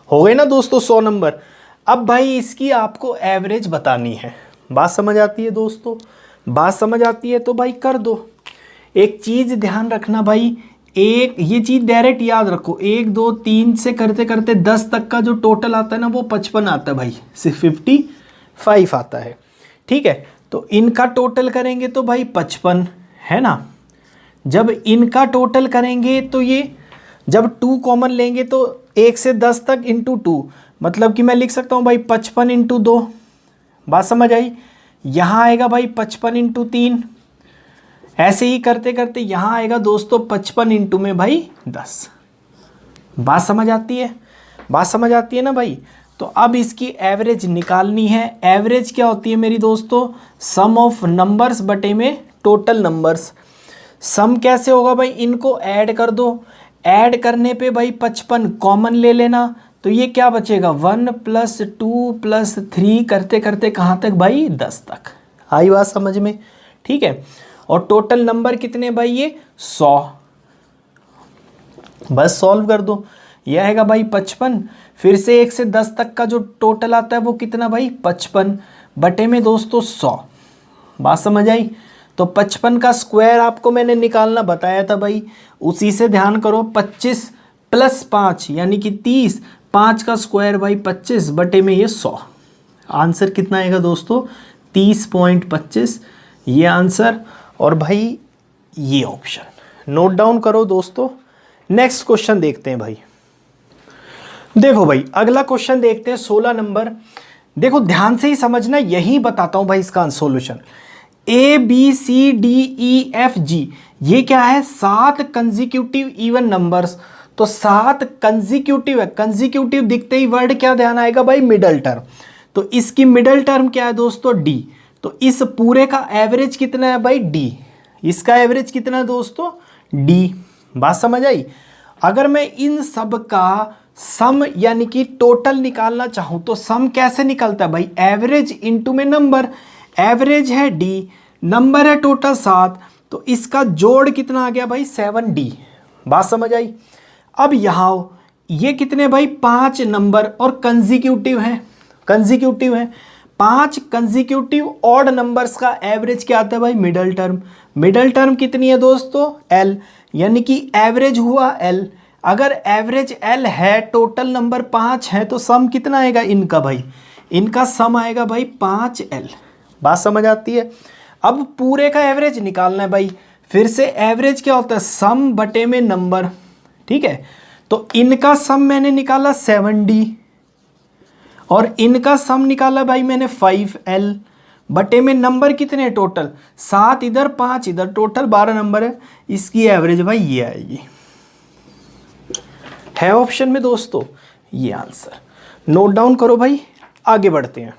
हो गए ना दोस्तों 100 नंबर। अब भाई इसकी आपको एवरेज बतानी है। बात समझ आती है दोस्तों? बात समझ आती है तो भाई कर दो। एक चीज़ ध्यान रखना भाई, एक ये चीज़ डायरेक्ट याद रखो, 1 2 3 से करते करते 10 तक का जो टोटल आता है ना वो 55 आता है भाई, सिर्फ 55 आता है। ठीक है, तो इनका टोटल करेंगे तो भाई 55 है ना। जब इनका टोटल करेंगे तो ये, जब 2 कॉमन लेंगे तो 1 से 10 तक इंटू 2, मतलब कि मैं लिख सकता हूँ भाई 55 इंटू 2। बात समझ आई? यहाँ आएगा भाई 55 इंटू 3, ऐसे ही करते करते यहाँ आएगा दोस्तों 55 इंटू में भाई 10। बात समझ आती है? बात समझ आती है ना भाई? तो अब इसकी एवरेज निकालनी है। एवरेज क्या होती है मेरी दोस्तों, सम ऑफ नंबर्स बटे में टोटल नंबर्स। सम कैसे होगा भाई, इनको ऐड कर दो, ऐड करने पे भाई 55 कॉमन ले लेना, तो ये क्या बचेगा 1 + 2 + 3 करते करते कहाँ तक भाई 10 तक। आई बात समझ में, ठीक है। और टोटल नंबर कितने भाई ये 100, बस सॉल्व कर दो। यह आएगा भाई 55, फिर से 1 से 10 तक का जो टोटल आता है वो कितना भाई 55 बटे में दोस्तों 100। बात समझ आई। तो 55 का स्क्वायर आपको मैंने निकालना बताया था भाई, उसी से ध्यान करो। 25 + 5 यानी कि 30, 5 का स्क्वायर भाई 25 बटे में ये 100। आंसर कितना आएगा दोस्तों 30.25, ये आंसर। और भाई ये ऑप्शन नोट डाउन करो दोस्तों। नेक्स्ट क्वेश्चन देखते हैं भाई। देखो भाई अगला क्वेश्चन देखते हैं 16 नंबर। देखो ध्यान से ही समझना, यही बताता हूं भाई इसका सॉल्यूशन। ABCDEFG ये क्या है 7 कंसेक्यूटिव इवन नंबर्स। तो 7 कंसेक्यूटिव है, कंसेक्यूटिव दिखते ही वर्ड क्या ध्यान आएगा भाई मिडल टर्म। तो इसकी मिडल टर्म क्या है दोस्तों D। तो इस पूरे का एवरेज कितना है भाई D, इसका एवरेज कितना है दोस्तों D। बात समझ आई। अगर मैं इन सब का सम यानी कि टोटल निकालना चाहूं तो सम कैसे निकलता है भाई, एवरेज इनटू में नंबर। एवरेज है D, नंबर है टोटल 7, तो इसका जोड़ कितना आ गया भाई 7D। बात समझ आई। अब यहाँ ये कितने भाई 5 नंबर और कंसेक्यूटिव हैं, कंसेक्यूटिव हैं 5 कंसेक्यूटिव ऑड नंबर्स का एवरेज क्या आता है भाई मिडल टर्म। मिडल टर्म कितनी है दोस्तों L, यानी कि एवरेज हुआ L। अगर एवरेज L है, टोटल नंबर 5 है, तो सम कितना आएगा इनका भाई, इनका सम आएगा भाई 5L। बात समझ आती है। अब पूरे का एवरेज निकालना है भाई, फिर से एवरेज क्या होता है सम बटे में नंबर, ठीक है। तो इनका सम मैंने निकाला 7D और इनका सम निकाला भाई मैंने 5L बटे में नंबर कितने टोटल 7 इधर 5 इधर, टोटल 12 नंबर है। इसकी एवरेज भाई ये आएगी, है ऑप्शन में दोस्तों ये आंसर। नोट डाउन करो भाई, आगे बढ़ते हैं।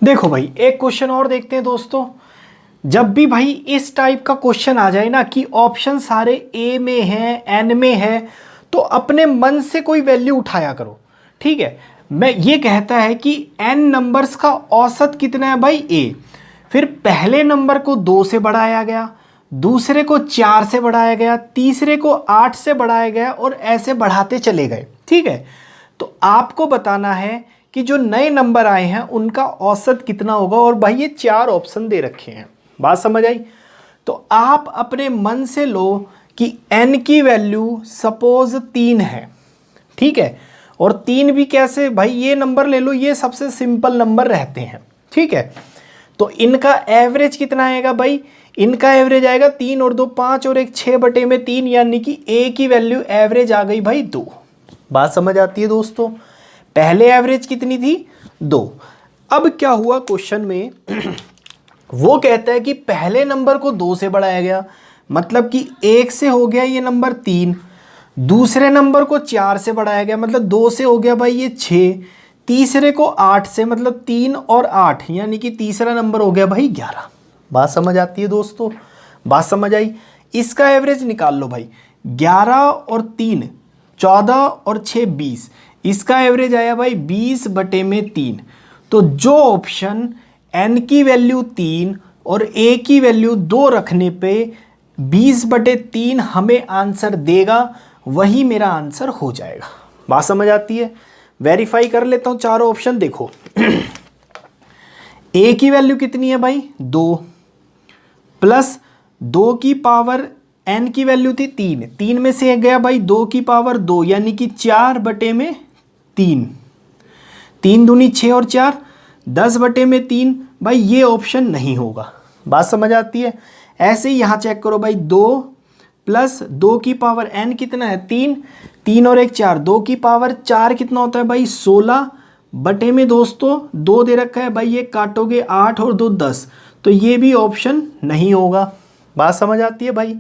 देखो भाई एक क्वेश्चन और देखते हैं दोस्तों। जब भी भाई इस टाइप का क्वेश्चन आ जाए ना कि ऑप्शन सारे A में है N में है, तो अपने मन से कोई वैल्यू उठाया करो, ठीक है। मैं ये कहता है कि N नंबर्स का औसत कितना है भाई A, फिर पहले नंबर को 2 से बढ़ाया गया, दूसरे को 4 से बढ़ाया गया, तीसरे को 8 से बढ़ाया गया और ऐसे बढ़ाते चले गए, ठीक है। तो आपको बताना है कि जो नए नंबर आए हैं उनका औसत कितना होगा। और भाई ये 4 ऑप्शन दे रखे हैं, बात समझ आई। तो आप अपने मन से लो कि N की वैल्यू सपोज 3 है, ठीक है। और 3 भी कैसे भाई, ये नंबर ले लो, ये सबसे सिंपल नंबर रहते हैं, ठीक है। तो इनका एवरेज कितना आएगा भाई, इनका एवरेज आएगा 3 और 2 5 और 1 6 बटे में 3, यानी कि A की वैल्यू एवरेज आ गई भाई 2। बात समझ आती है दोस्तों। पहले एवरेज कितनी थी 2। अब क्या हुआ क्वेश्चन में वो कहता है कि पहले नंबर को 2 से बढ़ाया गया, मतलब कि 1 से हो गया ये नंबर 3, दूसरे नंबर को 4 से बढ़ाया गया, मतलब 2 से हो गया भाई ये 6, तीसरे को 8 से, मतलब 3 और 8, यानी कि तीसरा नंबर हो गया भाई 11। बात समझ आती है दोस्तों, बात समझ आई। इसका एवरेज निकाल लो भाई, 11 और 3 14 और 6 20, इसका एवरेज आया भाई 20 बटे में 3। तो जो ऑप्शन N की वैल्यू 3 और A की वैल्यू 2 रखने पे 20 बटे 3 हमें आंसर देगा, वही मेरा आंसर हो जाएगा। बात समझ आती है। वेरीफाई कर लेता हूँ चारों ऑप्शन। देखो A की वैल्यू कितनी है भाई 2 प्लस 2 की पावर N की वैल्यू थी 3, 3 में से गया भाई 2 की पावर 2, यानी कि 4 बटे में 3, 3 दूनी 6 और 4 10 बटे में 3। भाई ये ऑप्शन नहीं होगा। बात समझ आती है। ऐसे ही यहाँ चेक करो भाई, 2 प्लस 2 की पावर N कितना है 3, 3 और 1 4, 2 की पावर 4 कितना होता है भाई 16 बटे में दोस्तों 2 दे रखा है भाई, ये काटोगे 8 और 2 10, तो ये भी ऑप्शन नहीं होगा। बात समझ आती है भाई।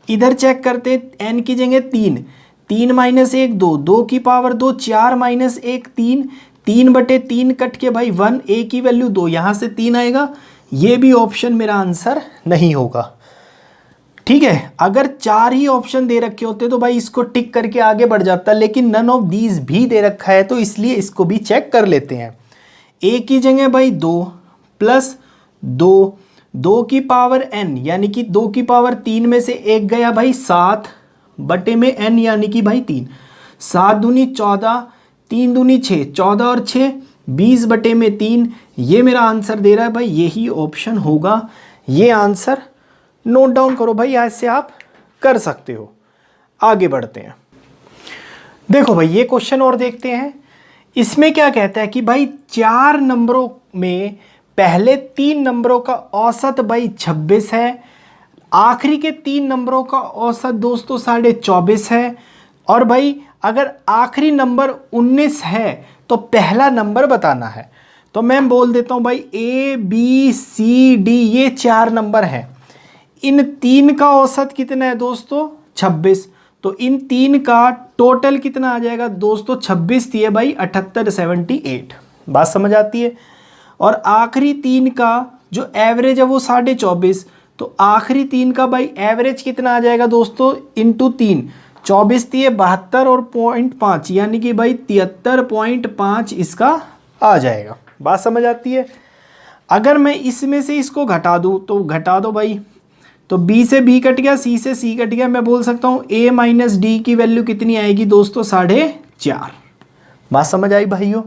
इधर चेक करते, N की जगह 3, 3 माइनस 1 2, 2 की पावर 2, 4 माइनस 1 3, 3 बटे 3 कट के भाई 1, A की वैल्यू 2, यहाँ से 3 आएगा, ये भी ऑप्शन मेरा आंसर नहीं होगा। ठीक है। अगर 4 ही ऑप्शन दे रखे होते तो भाई इसको टिक करके आगे बढ़ जाता, लेकिन नन ऑफ दीज भी दे रखा है तो इसलिए इसको भी चेक कर लेते हैं। ए की जगह भाई 2 प्लस 2, 2 की पावर n यानी कि 2 की पावर 3 में से एक गया भाई 7 बटे में n यानी कि भाई 3, 7 दूनी 14, 3 दूनी 6, 14 और 6 20 बटे में 3। ये मेरा आंसर दे रहा है भाई, यही ऑप्शन होगा। ये आंसर नोट डाउन करो भाई, आज से आप कर सकते हो। आगे बढ़ते हैं। देखो भाई ये क्वेश्चन और देखते हैं। इसमें क्या कहता है कि भाई 4 नंबरों में पहले 3 नंबरों का औसत भाई 26 है, आखिरी के 3 नंबरों का औसत दोस्तों 24.5 है, और भाई अगर आखिरी नंबर 19 है तो पहला नंबर बताना है। तो मैं बोल देता हूं भाई ए बी सी डी ये 4 नंबर हैं। इन 3 का औसत कितना है दोस्तों 26, तो इन 3 का टोटल कितना आ जाएगा दोस्तों 26 थी भाई 78 78। बात समझ आती है। और आखिरी 3 का जो एवरेज है वो 24.5, तो आखिरी 3 का भाई एवरेज कितना आ जाएगा दोस्तों इंटू 3, 24 थी 72 और 0.5 यानी कि भाई 73.5 इसका आ जाएगा। बात समझ आती है। अगर मैं इसमें से इसको घटा दूं तो घटा दो भाई, तो B से B कट गया, C से C कट गया। मैं बोल सकता हूँ A माइनस D की वैल्यू कितनी आएगी दोस्तों 4.5। बात समझ आई भाइयों।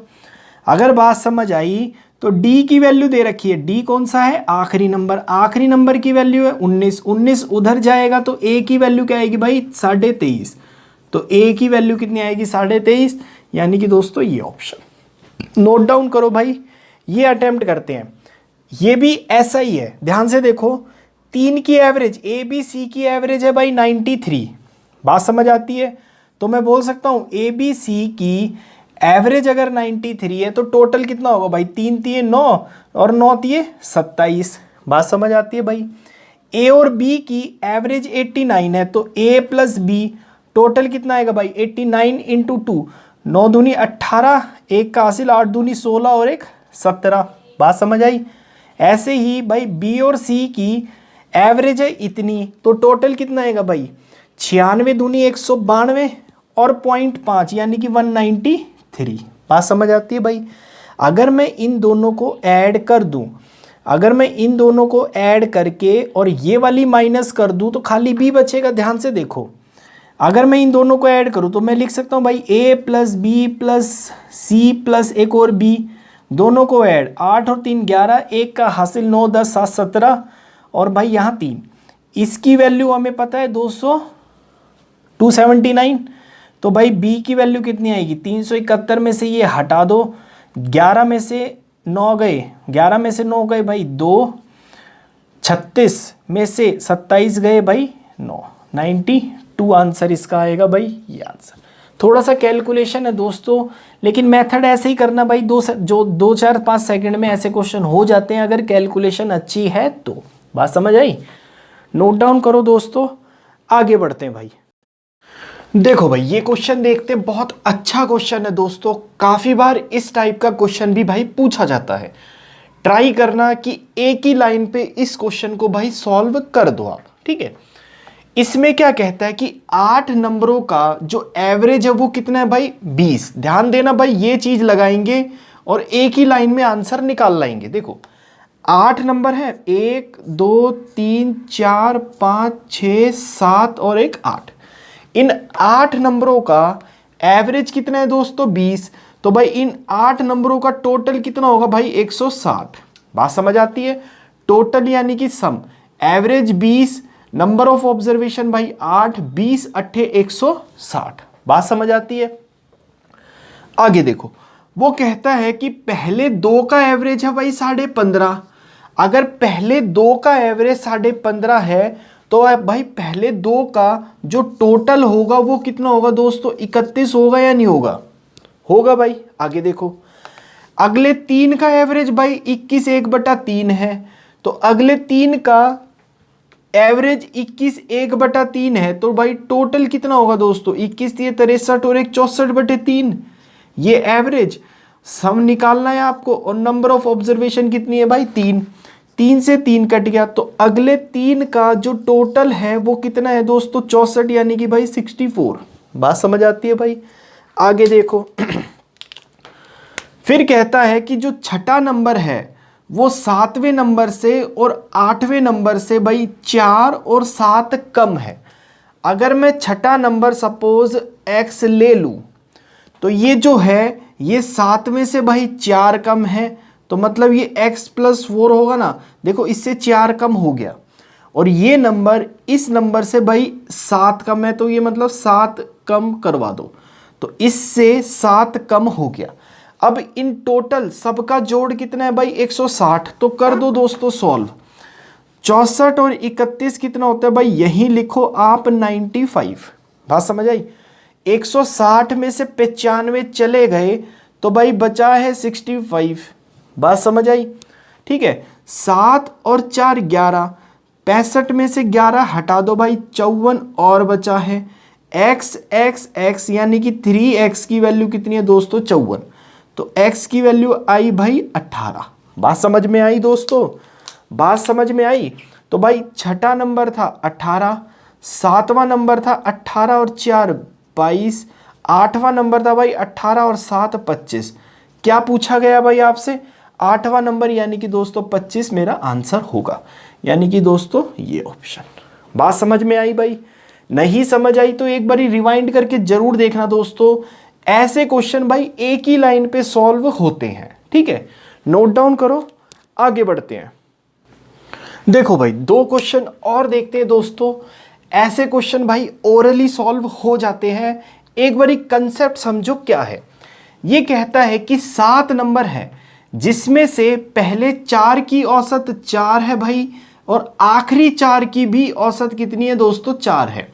अगर बात समझ आई तो D की वैल्यू दे रखी है, D कौन सा है आखिरी नंबर, आखिरी नंबर की वैल्यू है 19, 19 उधर जाएगा तो A की वैल्यू क्या आएगी भाई 23.5, तो A की वैल्यू कितनी आएगी 23.5, यानी कि दोस्तों ये ऑप्शन नोट डाउन करो भाई। ये अटेम्प्ट करते हैं, ये भी ऐसा ही है। ध्यान से देखो 3 की एवरेज ए बी सी की एवरेज है भाई 93। बात समझ आती है। तो मैं बोल सकता हूँ ए बी सी की एवरेज अगर 93 है तो टोटल कितना होगा भाई 3 तिये 9 और 9 तिये 27। बात समझ आती है भाई। ए और बी की एवरेज 89 है तो ए प्लस बी टोटल कितना आएगा भाई 89 इंटू 2, 9 दूनी 18, एक का हासिल 8 दूनी 16 और एक 17। बात समझ आई। ऐसे ही भाई बी और सी की एवरेज है इतनी तो टोटल कितना आएगा भाई 96 दूनी 192 और 0.5 यानी कि 193। बात समझ आती है भाई। अगर मैं इन दोनों को ऐड कर दूं, अगर मैं इन दोनों को ऐड करके और ये वाली माइनस कर दूं तो खाली बी बचेगा। ध्यान से देखो, अगर मैं इन दोनों को ऐड करूं तो मैं लिख सकता हूं भाई A plus B plus C plus एक और बी, दोनों को ऐड 8 और 3 11, एक का हासिल 9 10 7 17 और भाई यहाँ 3। इसकी वैल्यू हमें पता है 279, तो भाई बी की वैल्यू कितनी आएगी 371 में से ये हटा दो, 11 में से 9 गए, 11 में से 9 गए भाई 2, 36 में से 27 गए भाई 9, 92 आंसर इसका आएगा भाई ये आंसर। थोड़ा सा कैलकुलेशन है दोस्तों, लेकिन मेथड ऐसे ही करना भाई, 2-4-5 सेकंड में ऐसे क्वेश्चन हो जाते हैं अगर कैलकुलेशन अच्छी है तो। बात समझ आई। नोट डाउन करो दोस्तों। आगे बढ़ते हैं भाई। देखो भाई ये क्वेश्चन देखते हैं, बहुत अच्छा क्वेश्चन है दोस्तों। काफ़ी बार इस टाइप का क्वेश्चन भी भाई पूछा जाता है। ट्राई करना कि एक ही लाइन पे इस क्वेश्चन को भाई सॉल्व कर दो आप, ठीक है। इसमें क्या कहता है कि 8 नंबरों का जो एवरेज है वो कितना है भाई 20। ध्यान देना भाई, ये चीज़ लगाएंगे और एक ही लाइन में आंसर निकाल लाएंगे। देखो 8 नंबर है, 1 2 3 4 5 6 7 और एक 8। इन 8 नंबरों का एवरेज कितना है दोस्तों 20, तो भाई इन 8 नंबरों का टोटल कितना होगा भाई 160। बात समझ आती है। टोटल यानी कि सम, एवरेज 20, नंबर ऑफ ऑब्जर्वेशन भाई 8, 20 8 160। बात समझ आती है। आगे देखो, वो कहता है कि पहले 2 का एवरेज है भाई 15.5। अगर पहले 2 का एवरेज 15.5 है तो भाई पहले 2 का जो टोटल होगा वो कितना होगा दोस्तों 31 होगा या नहीं होगा, होगा भाई। आगे देखो, अगले 3 का एवरेज भाई 21 1/3 है, तो अगले 3 का एवरेज 21 1/3 है, तो भाई टोटल कितना होगा दोस्तों 21 63 और एक 64/3। ये एवरेज सम निकालना है आपको। और नंबर ऑफ ऑब्जर्वेशन कितनी है भाई 3, 3 से 3 कट गया, तो अगले 3 का जो टोटल है वो कितना है दोस्तों 64, यानी कि भाई 64। बात समझ आती है भाई। आगे देखो फिर कहता है कि जो छठा नंबर है वो 7वें नंबर से और 8वें नंबर से भाई 4 और 7 कम है। अगर मैं छठा नंबर सपोज x ले लूं तो ये जो है ये 7वें से भाई 4 कम है, तो मतलब ये x + 4 होगा ना। देखो इससे 4 कम हो गया और ये नंबर इस नंबर से भाई 7 कम है, तो ये मतलब 7 कम करवा दो, तो इससे 7 कम हो गया। अब इन टोटल सबका जोड़ कितना है भाई 160, तो कर दो दोस्तों सॉल्व। 64 और 31 कितना होता है भाई, यहीं लिखो आप 95। बात समझ आई। 160 में से 95 चले गए तो भाई बचा है 65। बात समझ आई। ठीक है, 7 और 4 11, 65 में से 11 हटा दो भाई 54 और बचा है x x x, यानी कि 3x की वैल्यू कितनी है दोस्तों 54, तो x की वैल्यू आई भाई 18। बात समझ में आई दोस्तों, बात समझ में आई। तो भाई छठा नंबर था 18, 7वां नंबर था 18 और 4 22, 8वां नंबर था भाई 18 और 7 25। क्या पूछा गया भाई आपसे, 8वां नंबर, यानी कि दोस्तों 25 मेरा आंसर होगा, यानी कि दोस्तों ये ऑप्शन। बात समझ में आई भाई। नहीं समझ आई तो एक बारी रिवाइंड करके जरूर देखना दोस्तों, ऐसे क्वेश्चन भाई एक ही लाइन पे सॉल्व होते हैं। ठीक है, नोट डाउन करो, आगे बढ़ते हैं। देखो भाई 2 क्वेश्चन और देखते हैं दोस्तों। ऐसे क्वेश्चन भाई ओरली सॉल्व हो जाते हैं। एक बारी कंसेप्ट समझो क्या है। ये कहता है कि 7 नंबर है जिसमें से पहले 4 की औसत 4 है भाई, और आखिरी 4 की भी औसत कितनी है दोस्तों 4 है।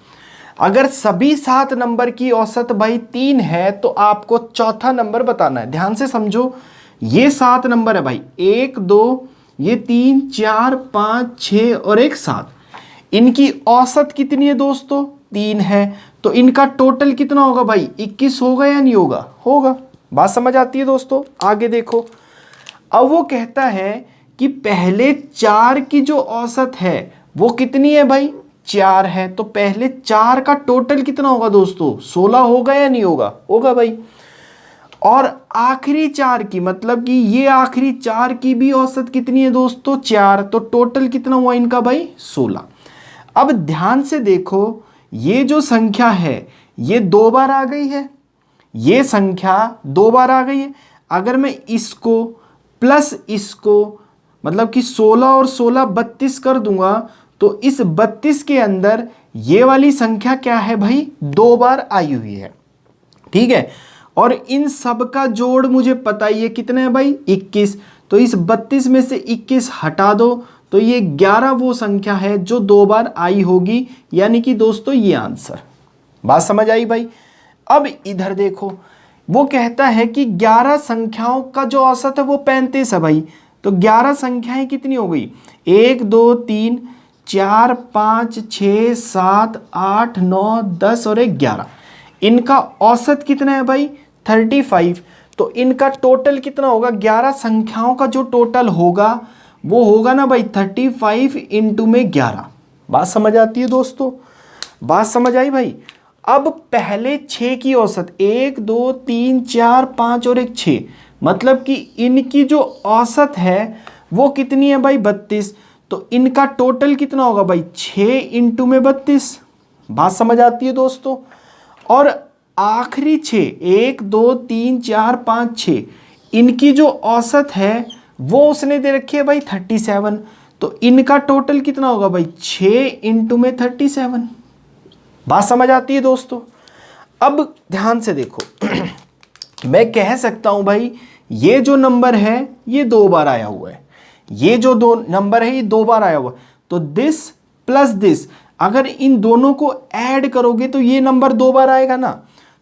अगर सभी 7 नंबर की औसत भाई 3 है तो आपको चौथा नंबर बताना है। ध्यान से समझो, ये 7 नंबर है भाई, 1 2 ये 3 4 5 6 और एक 7, इनकी औसत कितनी है दोस्तों 3 है, तो इनका टोटल कितना होगा भाई 21 होगा या नहीं होगा, होगा। बात समझ आती है दोस्तों। आगे देखो, अब वो कहता है कि पहले 4 की जो औसत है वो कितनी है भाई 4 है, तो पहले 4 का टोटल कितना होगा दोस्तों 16 होगा या नहीं होगा, होगा भाई। और आखिरी 4 की, मतलब कि ये आखिरी 4 की भी औसत कितनी है दोस्तों 4, तो टोटल कितना हुआ इनका भाई 16। अब ध्यान से देखो, ये जो संख्या है ये 2 बार आ गई है, ये संख्या 2 बार आ गई है। अगर मैं इसको प्लस इसको, मतलब कि 16 और 16 32 कर दूंगा, तो इस 32 के अंदर ये वाली संख्या क्या है भाई 2 बार आई हुई है। ठीक है, और इन सब का जोड़ मुझे पता ही है कितने है भाई 21, तो इस 32 में से 21 हटा दो, तो ये 11 वो संख्या है जो 2 बार आई होगी, यानी कि दोस्तों ये आंसर। बात समझ आई भाई। अब इधर देखो, वो कहता है कि 11 संख्याओं का जो औसत है वो 35 है भाई, तो 11 संख्याएं कितनी हो गई 1 2 3 4 5 6 7 8 9 10 और 11, इनका औसत कितना है भाई 35, तो इनका टोटल कितना होगा 11 संख्याओं का जो टोटल होगा वो होगा ना भाई 35 इंटू में 11। बात समझ आती है दोस्तों, बात समझ आई भाई। अब पहले 6 की औसत 1 2 3 4 5 और एक 6, मतलब कि इनकी जो औसत है वो कितनी है भाई 32, तो इनका टोटल कितना होगा भाई 6 इंटू में 32। बात समझ आती है दोस्तों। और आखिरी 6 1 2 3 4 5 6, इनकी जो औसत है वो उसने दे रखी है भाई 37, तो इनका टोटल कितना होगा भाई 6 इंटू में 37। बात समझ आती है दोस्तों। अब ध्यान से देखो मैं कह सकता हूं भाई ये जो नंबर है ये 2 बार आया हुआ है, ये जो 2 नंबर है ये 2 बार आया हुआ है, तो दिस प्लस दिस, अगर इन दोनों को ऐड करोगे तो ये नंबर 2 बार आएगा ना,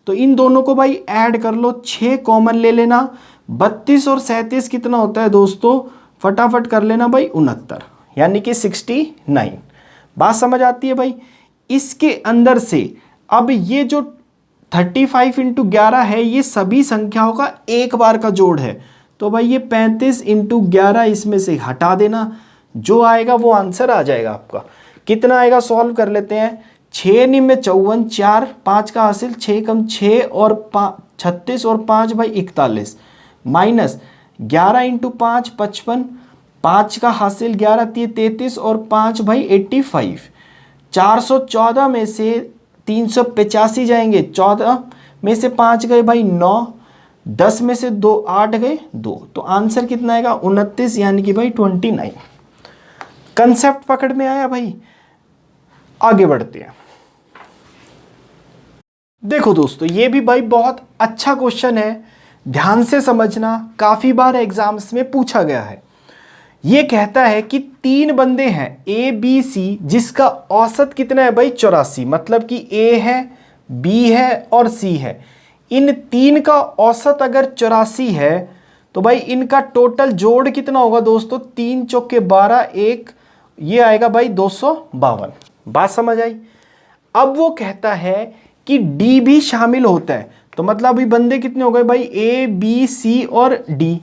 तो इन दोनों को भाई ऐड कर लो, 6 कॉमन ले लेना, 32 और 37 कितना होता है दोस्तों, फटाफट कर लेना भाई 69, यानी कि 69। बात समझ आती है भाई। इसके अंदर से अब ये जो 35 इंटू 11 है ये सभी संख्याओं का एक बार का जोड़ है, तो भाई ये 35 इंटू 11 इसमें से हटा देना, जो आएगा वो आंसर आ जाएगा आपका। कितना आएगा सॉल्व कर लेते हैं। 6 निम में 54, 4 5 का हासिल, 6 कम 6 और 36 और 5 भाई 41, माइनस 11 इंटू 5 55, 5 का हासिल 11 33 और 5 भाई 85। 414 में से 385 जाएंगे, 14 में से 5 गए भाई 9, 10 में से 2 8 गए 2, तो आंसर कितना आएगा 29, यानी कि भाई 29। कंसेप्ट पकड़ में आया भाई। आगे बढ़ते हैं। देखो दोस्तों, ये भी भाई बहुत अच्छा क्वेश्चन है, ध्यान से समझना, काफी बार एग्जाम्स में पूछा गया है। ये कहता है कि 3 बंदे हैं ए बी सी, जिसका औसत कितना है भाई 84, मतलब कि ए है, बी है और सी है। इन 3 का औसत अगर 84 है तो भाई इनका टोटल जोड़ कितना होगा दोस्तों, 3 चौके 12, 1 ये आएगा भाई 252। बात समझ आई। अब वो कहता है कि डी भी शामिल होता है, तो मतलब अभी बंदे कितने हो गए भाई ए बी सी और डी।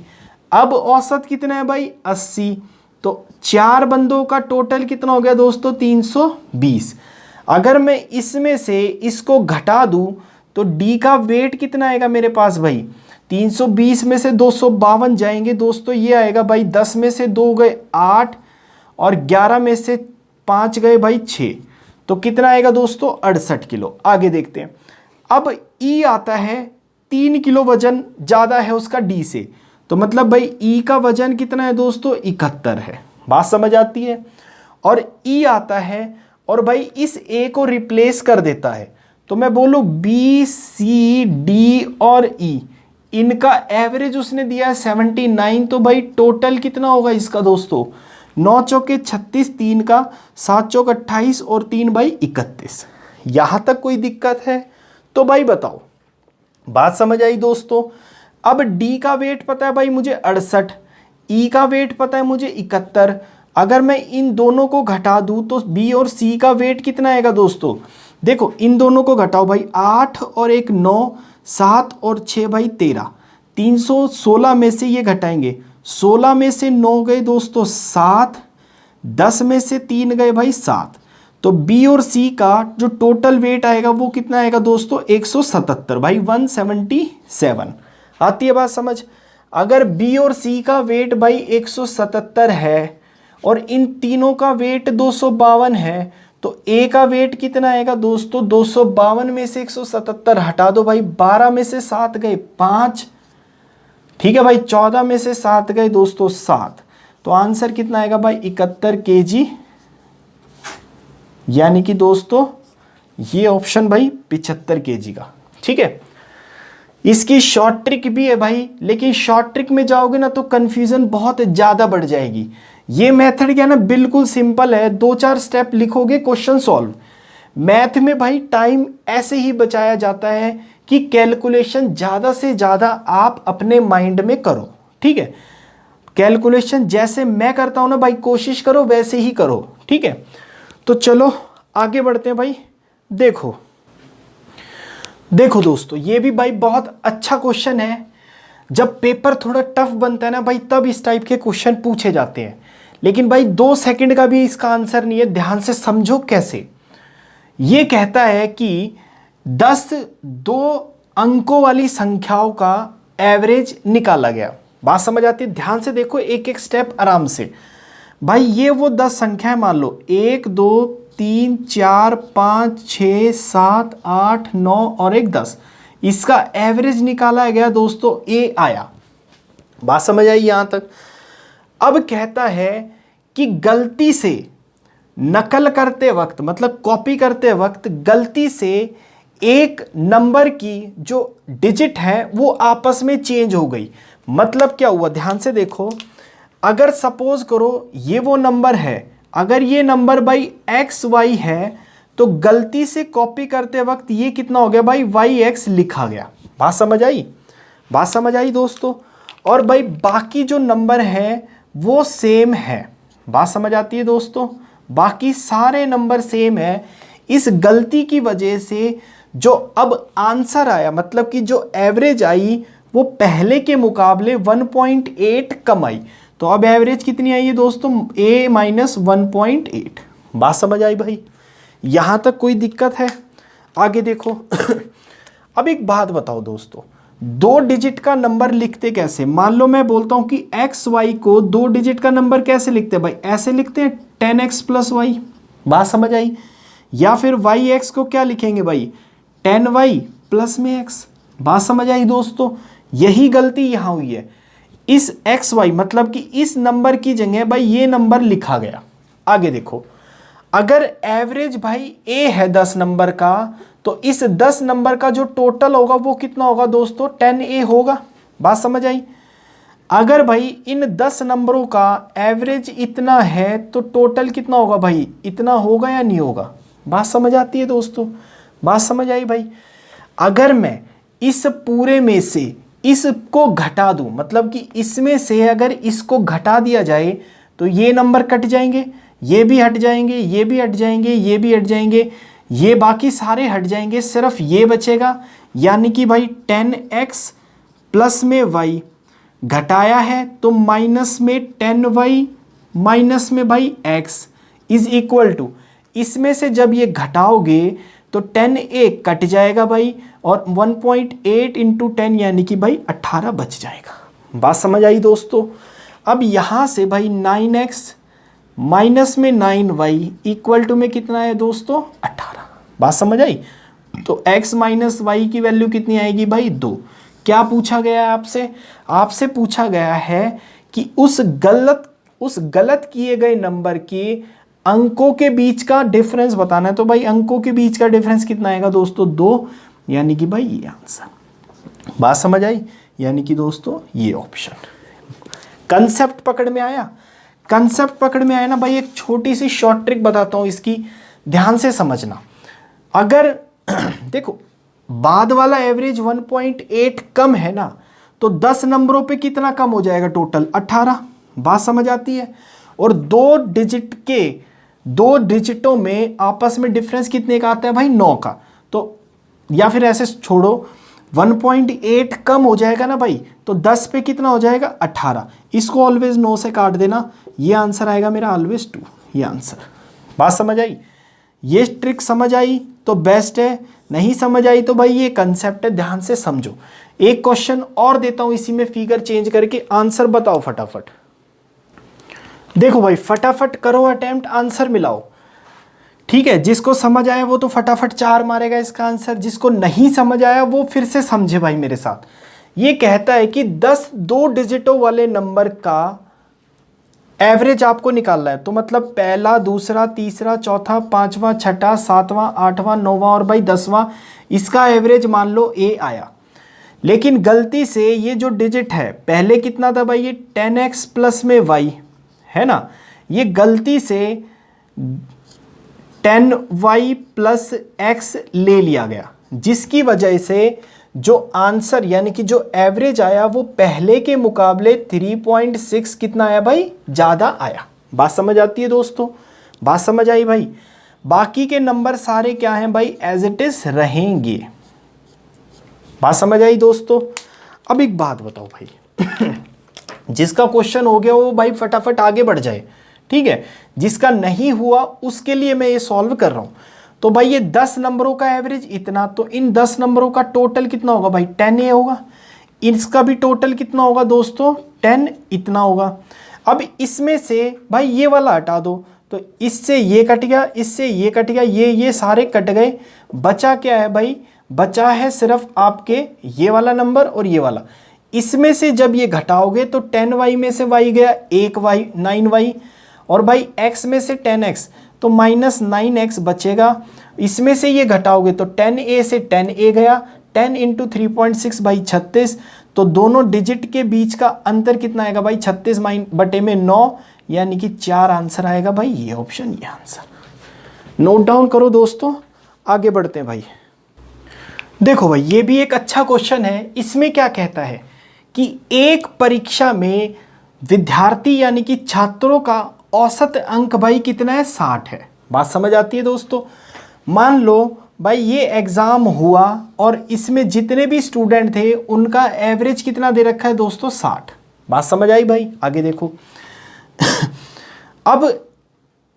अब औसत कितना है भाई 80, तो 4 बंदों का टोटल कितना हो गया दोस्तों 320। अगर मैं इसमें से इसको घटा दूं तो डी का वेट कितना आएगा मेरे पास भाई, 320 में से 252 जाएंगे दोस्तों, ये आएगा भाई 10 में से 2 गए 8 और 11 में से 5 गए भाई 6, तो कितना आएगा दोस्तों 68 किलो। आगे देखते हैं। अब ई आता है 3 किलो वजन ज़्यादा है उसका डी से, तो मतलब भाई ई का वजन कितना है दोस्तों 71 है। बात समझ आती है। और ई आता है और भाई इस ए को रिप्लेस कर देता है, तो मैं बोलूँ बी सी डी और ई, इनका एवरेज उसने दिया है 79, तो भाई टोटल कितना होगा इसका दोस्तों 9 चौके 36, 3 का 7 चौक 28 और 3 भाई 31। यहाँ तक कोई दिक्कत है तो भाई बताओ। बात समझ आई दोस्तों। अब डी का वेट पता है भाई मुझे 68, ई का वेट पता है मुझे 71। अगर मैं इन दोनों को घटा दूं तो बी और सी का वेट कितना आएगा दोस्तों, देखो इन दोनों को घटाओ भाई, 8 और 1 9, 7 और 6 भाई 13, 316 में से ये घटाएंगे, 16 में से 9 गए दोस्तों 7, 10 में से 3 गए भाई 7, तो बी और सी का जो टोटल वेट आएगा वो कितना आएगा दोस्तों 177 भाई 177। आती है बात समझ। अगर बी और सी का वेट भाई 177 है और इन तीनों का वेट 252 है, तो ए का वेट कितना आएगा दोस्तों 252 में से 177 हटा दो भाई, 12 में से 7 गए 5, ठीक है भाई, 14 में से 7 गए दोस्तों 7, तो आंसर कितना आएगा भाई 71 kg, यानी कि दोस्तों ये ऑप्शन भाई 75 kg का। ठीक है। इसकी शॉर्ट ट्रिक भी है भाई, लेकिन शॉर्ट ट्रिक में जाओगे ना तो कंफ्यूजन बहुत ज़्यादा बढ़ जाएगी। ये मेथड क्या है ना बिल्कुल सिंपल है, 2-4 स्टेप लिखोगे क्वेश्चन सॉल्व। मैथ में भाई टाइम ऐसे ही बचाया जाता है कि कैलकुलेशन ज़्यादा से ज़्यादा आप अपने माइंड में करो। ठीक है, कैलकुलेशन जैसे मैं करता हूँ ना भाई कोशिश करो वैसे ही करो। ठीक है, तो चलो आगे बढ़ते हैं भाई। देखो दोस्तों, ये भी भाई बहुत अच्छा क्वेश्चन है। जब पेपर थोड़ा टफ बनता है ना भाई तब इस टाइप के क्वेश्चन पूछे जाते हैं, लेकिन भाई 2 सेकंड का भी इसका आंसर नहीं है, ध्यान से समझो कैसे। ये कहता है कि 10 2 अंकों वाली संख्याओं का एवरेज निकाला गया। बात समझ आती है, ध्यान से देखो एक एक स्टेप आराम से। भाई ये वो 10 संख्याएं मान लो 1 2 3 4 5 6 7 8 9 और 1 10, इसका एवरेज निकाला गया दोस्तों, ए आया। बात समझ आई यहां तक। अब कहता है कि गलती से नकल करते वक्त मतलब कॉपी करते वक्त गलती से एक नंबर की जो डिजिट है वो आपस में चेंज हो गई। मतलब क्या हुआ, ध्यान से देखो। अगर सपोज करो ये वो नंबर है, अगर ये नंबर भाई XY है तो गलती से कॉपी करते वक्त ये कितना हो गया भाई YX लिखा गया। बात समझ आई, बात समझ आई दोस्तों। और भाई बाकी जो नंबर है वो सेम है। बात समझ आती है दोस्तों, बाकी सारे नंबर सेम है। इस गलती की वजह से जो अब आंसर आया मतलब कि जो एवरेज आई वो पहले के मुकाबले 1.8 कम आई। तो अब एवरेज कितनी आई है दोस्तों, a माइनस 1.8। बात समझ आई भाई, यहाँ तक कोई दिक्कत है? आगे देखो अब एक बात बताओ दोस्तों, 2 डिजिट का नंबर लिखते कैसे? मान लो मैं बोलता हूँ कि एक्स वाई को 2 डिजिट का नंबर कैसे लिखते हैं भाई? ऐसे लिखते हैं 10x प्लस वाई। बात समझ आई? या फिर वाई एक्स को क्या लिखेंगे भाई, 10y प्लस में x। बात समझ आई दोस्तों? यही गलती यहाँ हुई है, इस एक्स वाई मतलब कि इस नंबर की जगह भाई ये नंबर लिखा गया। आगे देखो, अगर एवरेज भाई a है 10 नंबर का, तो इस 10 नंबर का जो टोटल होगा वो कितना होगा दोस्तों, 10a होगा। बात समझ आई? अगर भाई इन 10 नंबरों का एवरेज इतना है तो टोटल कितना होगा भाई, इतना होगा या नहीं होगा? बात समझ आती है दोस्तों? बात समझ आई भाई? अगर मैं इस पूरे में से इसको घटा दूं, मतलब कि इसमें से अगर इसको घटा दिया जाए तो ये नंबर कट जाएंगे, ये भी हट जाएंगे, ये भी हट जाएंगे, ये भी हट जाएंगे, ये बाकी सारे हट जाएंगे, सिर्फ ये बचेगा। यानी कि भाई 10x प्लस में y घटाया है तो माइनस में 10y माइनस में भाई x इज इक्वल टू, इसमें से जब ये घटाओगे तो 10a कट जाएगा भाई, और 1.8 इंटू 10 यानी कि भाई 18 बच जाएगा। बात समझ आई दोस्तों? अब यहाँ से भाई 9x माइनस में 9y इक्वल टू में कितना है दोस्तों, 18। बात समझ आई? तो x माइनस वाई की वैल्यू कितनी आएगी भाई, 2। क्या पूछा गया है आपसे? आपसे पूछा गया है कि उस गलत किए गए नंबर के अंकों के बीच का डिफरेंस बताना है। तो भाई अंकों के बीच का डिफरेंस कितना आएगा दोस्तों, 2, यानी कि भाई ये आंसर। बात समझ आई? यानी कि दोस्तों ये ऑप्शन। कंसेप्ट पकड़ में आया? कंसेप्ट पकड़ में आया ना भाई? एक छोटी सी शॉर्ट ट्रिक बताता हूँ, इसकी ध्यान से समझना। अगर देखो बाद वाला एवरेज 1.8 कम है ना, तो 10 नंबरों पे कितना कम हो जाएगा टोटल, 18। बात समझ आती है? और 2 डिजिटों में आपस में डिफरेंस कितने का आता है भाई, 9 का। तो या फिर ऐसे छोड़ो, 1.8 कम हो जाएगा ना भाई, तो 10 पे कितना हो जाएगा, 18। इसको ऑलवेज 9 से काट देना, ये आंसर आएगा मेरा ऑलवेज 2, ये आंसर। बात समझ आई? ये ट्रिक समझ आई तो बेस्ट है, नहीं समझ आई तो भाई ये कंसेप्ट है, ध्यान से समझो। एक क्वेश्चन और देता हूं इसी में, फिगर चेंज करके आंसर बताओ फटाफट। देखो भाई फटाफट करो अटेम्प्ट, आंसर मिलाओ। ठीक है, जिसको समझ आया वो तो फटाफट 4 मारेगा इसका आंसर, जिसको नहीं समझ आया वो फिर से समझे भाई मेरे साथ। ये कहता है कि 2 डिजिटों वाले नंबर का एवरेज आपको निकालना है। तो मतलब पहला, दूसरा, तीसरा, चौथा, 5वां, 6वां, 7वां, 8वां, 9वां और भाई 10वां, इसका एवरेज मान लो a आया। लेकिन गलती से ये जो डिजिट है, पहले कितना था भाई, ये 10x प्लस में y है ना, ये गलती से 10y प्लस x ले लिया गया, जिसकी वजह से जो आंसर यानी कि जो एवरेज आया वो पहले के मुकाबले 3.6 कितना आया भाई, ज़्यादा आया। बात समझ आती है दोस्तों? बात समझ आई भाई? बाकी के नंबर सारे क्या हैं भाई, एज इट इज रहेंगे। बात समझ आई दोस्तों? अब एक बात बताओ भाई जिसका क्वेश्चन हो गया वो भाई फटाफट आगे बढ़ जाए, ठीक है? जिसका नहीं हुआ उसके लिए मैं ये सॉल्व कर रहा हूँ। तो भाई ये 10 नंबरों का एवरेज इतना, तो इन 10 नंबरों का टोटल कितना होगा भाई, 10a होगा। इसका भी टोटल कितना होगा दोस्तों, 10 इतना होगा। अब इसमें से भाई ये वाला हटा दो, तो इससे ये कट गया, इससे ये कट गया, ये सारे कट गए। बचा क्या है भाई, बचा है सिर्फ आपके ये वाला नंबर और ये वाला। इसमें से जब ये घटाओगे तो 10y में से y गया, 1y 9y, और भाई x में से 10x, तो -9x बचेगा। इसमें से ये घटाओगे तो 10a से 10a गया, 10 इंटू 3.6 भाई 36। तो दोनों डिजिट के बीच का अंतर कितना आएगा भाई, 36 बटे में 9, यानी कि 4 आंसर आएगा भाई, ये ऑप्शन, ये आंसर। नोट डाउन करो दोस्तों, आगे बढ़ते हैं भाई। देखो भाई ये भी एक अच्छा क्वेश्चन है। इसमें क्या कहता है कि एक परीक्षा में विद्यार्थी यानी कि छात्रों का औसत अंक भाई कितना है, 60 है। बात समझ आती है दोस्तों? मान लो भाई ये एग्ज़ाम हुआ और इसमें जितने भी स्टूडेंट थे उनका एवरेज कितना दे रखा है दोस्तों, 60। बात समझ आई भाई? आगे देखो, अब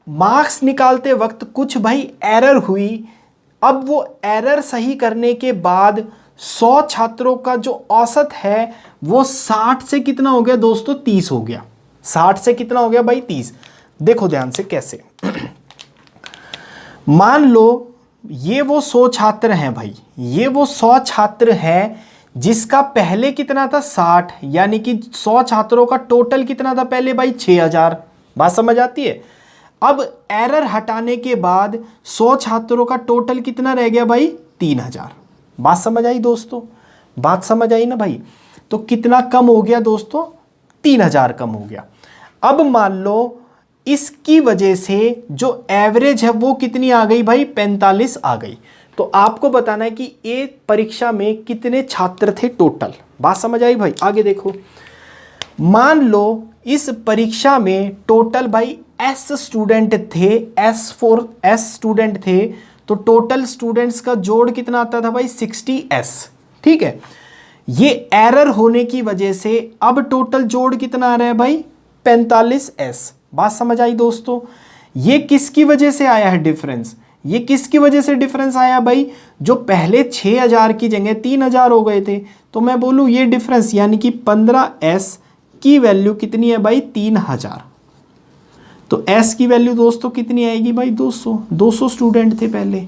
मार्क्स निकालते वक्त कुछ भाई एरर हुई। अब वो एरर सही करने के बाद 100 छात्रों का जो औसत है वो 60 से कितना हो गया दोस्तों, 30 हो गया। 60 से कितना हो गया भाई, 30। देखो ध्यान से कैसे। मान लो ये वो 100 छात्र हैं भाई, ये वो 100 छात्र हैं जिसका पहले कितना था 60, यानी कि 100 छात्रों का टोटल कितना था पहले भाई 6000। बात समझ आती है। अब एरर हटाने के बाद 100 छात्रों का टोटल कितना रह गया भाई 3000। बात समझ आई दोस्तों, बात समझ आई ना भाई। तो कितना कम हो गया दोस्तों, 3000 कम हो गया। अब मान लो इसकी वजह से जो एवरेज है वो कितनी आ गई भाई, 45 आ गई। तो आपको बताना है कि एक परीक्षा में कितने छात्र थे टोटल। बात समझ आई भाई। आगे देखो, मान लो इस परीक्षा में टोटल भाई S स्टूडेंट थे, S स्टूडेंट थे, तो टोटल स्टूडेंट्स का जोड़ कितना आता था भाई 60S। ठीक है, ये एरर होने की वजह से अब टोटल जोड़ कितना आ रहा है भाई 45S। बात समझ आई दोस्तों। ये किसकी वजह से आया है डिफरेंस, ये किसकी वजह से डिफरेंस आया भाई, जो पहले 6000 की जगह 3000 हो गए थे। तो मैं बोलूँ ये डिफरेंस यानी कि 15S की वैल्यू कितनी है भाई 3000। तो S की वैल्यू दोस्तों कितनी आएगी भाई 200 स्टूडेंट थे पहले।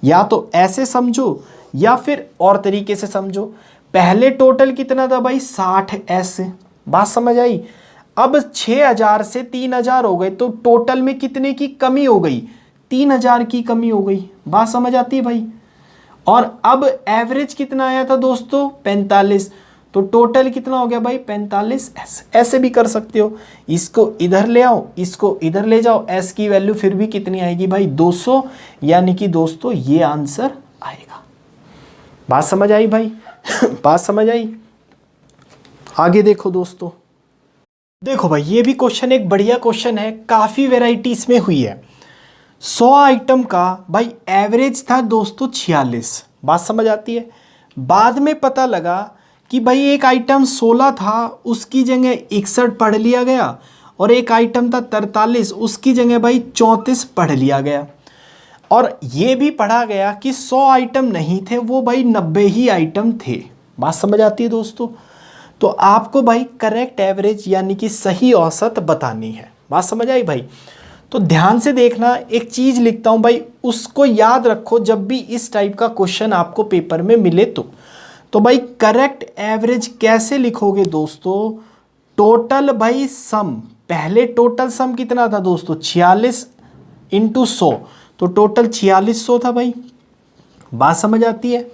या तो ऐसे समझो या फिर और तरीके से समझो। पहले टोटल कितना था भाई 60S। बात समझ आई। अब 6000 से 3000 हो गए तो टोटल में कितने की कमी हो गई, 3000 की कमी हो गई। बात समझ आती है भाई। और अब एवरेज कितना आया था दोस्तों 45, तो टोटल कितना हो गया भाई 45S। ऐसे भी कर सकते हो, इसको इधर ले आओ, इसको इधर ले जाओ, S की वैल्यू फिर भी कितनी आएगी भाई 200, यानी कि दोस्तों ये आंसर आएगा। बात समझ आई भाई बात समझ आई। आगे देखो दोस्तों, देखो भाई ये भी क्वेश्चन एक बढ़िया क्वेश्चन है, काफ़ी वेराइटी इसमें हुई है। 100 आइटम का भाई एवरेज था दोस्तों 46। बात समझ आती है। बाद में पता लगा कि भाई एक आइटम 16 था, उसकी जगह 61 पढ़ लिया गया, और एक आइटम था 43, उसकी जगह भाई 34 पढ़ लिया गया। और ये भी पढ़ा गया कि 100 आइटम नहीं थे, वो भाई 90 ही आइटम थे। बात समझ आती है दोस्तों। तो आपको भाई करेक्ट एवरेज यानी कि सही औसत बतानी है। बात समझ आई भाई। तो ध्यान से देखना, एक चीज़ लिखता हूँ भाई, उसको याद रखो जब भी इस टाइप का क्वेश्चन आपको पेपर में मिले तो भाई करेक्ट एवरेज कैसे लिखोगे दोस्तों, टोटल भाई सम, पहले टोटल सम कितना था दोस्तों 46 इंटू 100, तो टोटल 4600 था भाई। बात समझ आती है।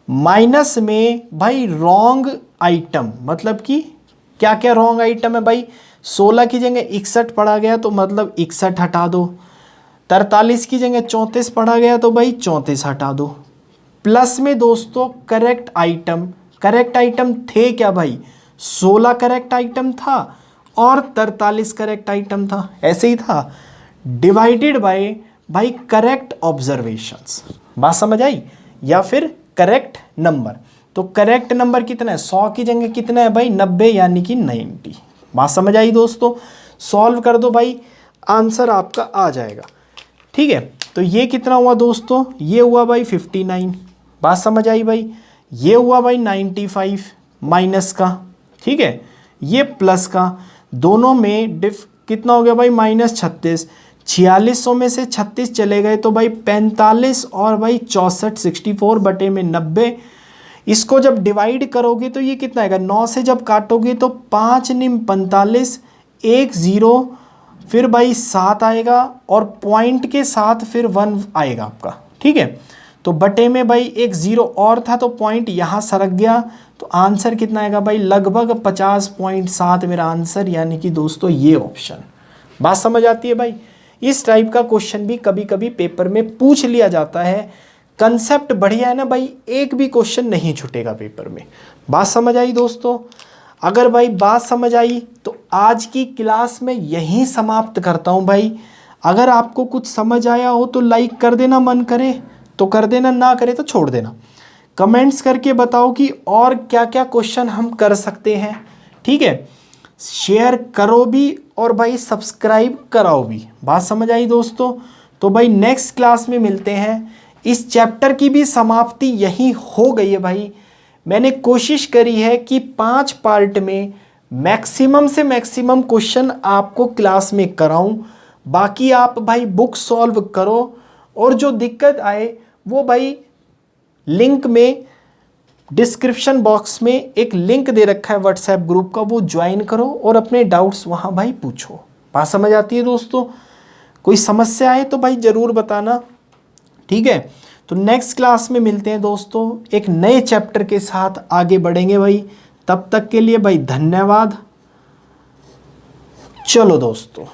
माइनस में भाई रॉन्ग आइटम, मतलब कि क्या क्या रॉन्ग आइटम है भाई, 16 की जगह 61 पढ़ा गया तो मतलब 61 हटा दो, 43 की जगह 34 पढ़ा गया तो भाई 34 हटा दो। प्लस में दोस्तों करेक्ट आइटम थे क्या भाई, 16 करेक्ट आइटम था और 43 करेक्ट आइटम था, ऐसे ही था। डिवाइडेड बाय भाई करेक्ट ऑब्जर्वेशंस। बात समझ आई। या फिर करेक्ट नंबर, तो करेक्ट नंबर कितना है, 100 की जगह कितना है भाई 90, यानी कि 90। बात समझ आई दोस्तों। सॉल्व कर दो भाई, आंसर आपका आ जाएगा। ठीक है, तो ये कितना हुआ दोस्तों, ये हुआ भाई 59। बात समझ आई भाई। ये हुआ भाई 95 माइनस का, ठीक है, ये प्लस का, दोनों में कितना हो गया भाई -36। 4600 में से 36 चले गए तो भाई 45 और भाई 64, 64 बटे में 90। इसको जब डिवाइड करोगे तो ये कितना आएगा, 9 से जब काटोगे तो 5 निम 45, 1 0, फिर भाई 7 आएगा और पॉइंट के साथ फिर 1 आएगा आपका। ठीक है, तो बटे में भाई 1 0 और था तो पॉइंट यहाँ सरक गया, तो आंसर कितना आएगा भाई लगभग 50.7 मेरा आंसर, यानी कि दोस्तों ये ऑप्शन। बात समझ आती है भाई। इस टाइप का क्वेश्चन भी कभी कभी पेपर में पूछ लिया जाता है। कंसेप्ट बढ़िया है ना भाई, एक भी क्वेश्चन नहीं छूटेगा पेपर में। बात समझ आई दोस्तों। अगर भाई बात समझ आई तो आज की क्लास में यहीं समाप्त करता हूँ भाई। अगर आपको कुछ समझ आया हो तो लाइक कर देना, मन करे तो कर देना, ना करे तो छोड़ देना। कमेंट्स करके बताओ कि और क्या क्या क्वेश्चन हम कर सकते हैं। ठीक है, शेयर करो भी और भाई सब्सक्राइब कराओ भी। बात समझ आई दोस्तों? तो भाई नेक्स्ट क्लास में मिलते हैं। इस चैप्टर की भी समाप्ति यही हो गई है भाई। मैंने कोशिश करी है कि 5 पार्ट में मैक्सिमम से मैक्सिमम क्वेश्चन आपको क्लास में कराऊं। बाकी आप भाई बुक सॉल्व करो और जो दिक्कत आए वो भाई लिंक में डिस्क्रिप्शन बॉक्स में एक लिंक दे रखा है व्हाट्सएप ग्रुप का, वो ज्वाइन करो और अपने डाउट्स वहाँ भाई पूछो। बात समझ आती है दोस्तों? कोई समस्या आए तो भाई ज़रूर बताना, ठीक है? तो नेक्स्ट क्लास में मिलते हैं दोस्तों, एक नए चैप्टर के साथ आगे बढ़ेंगे भाई। तब तक के लिए भाई धन्यवाद। चलो दोस्तों।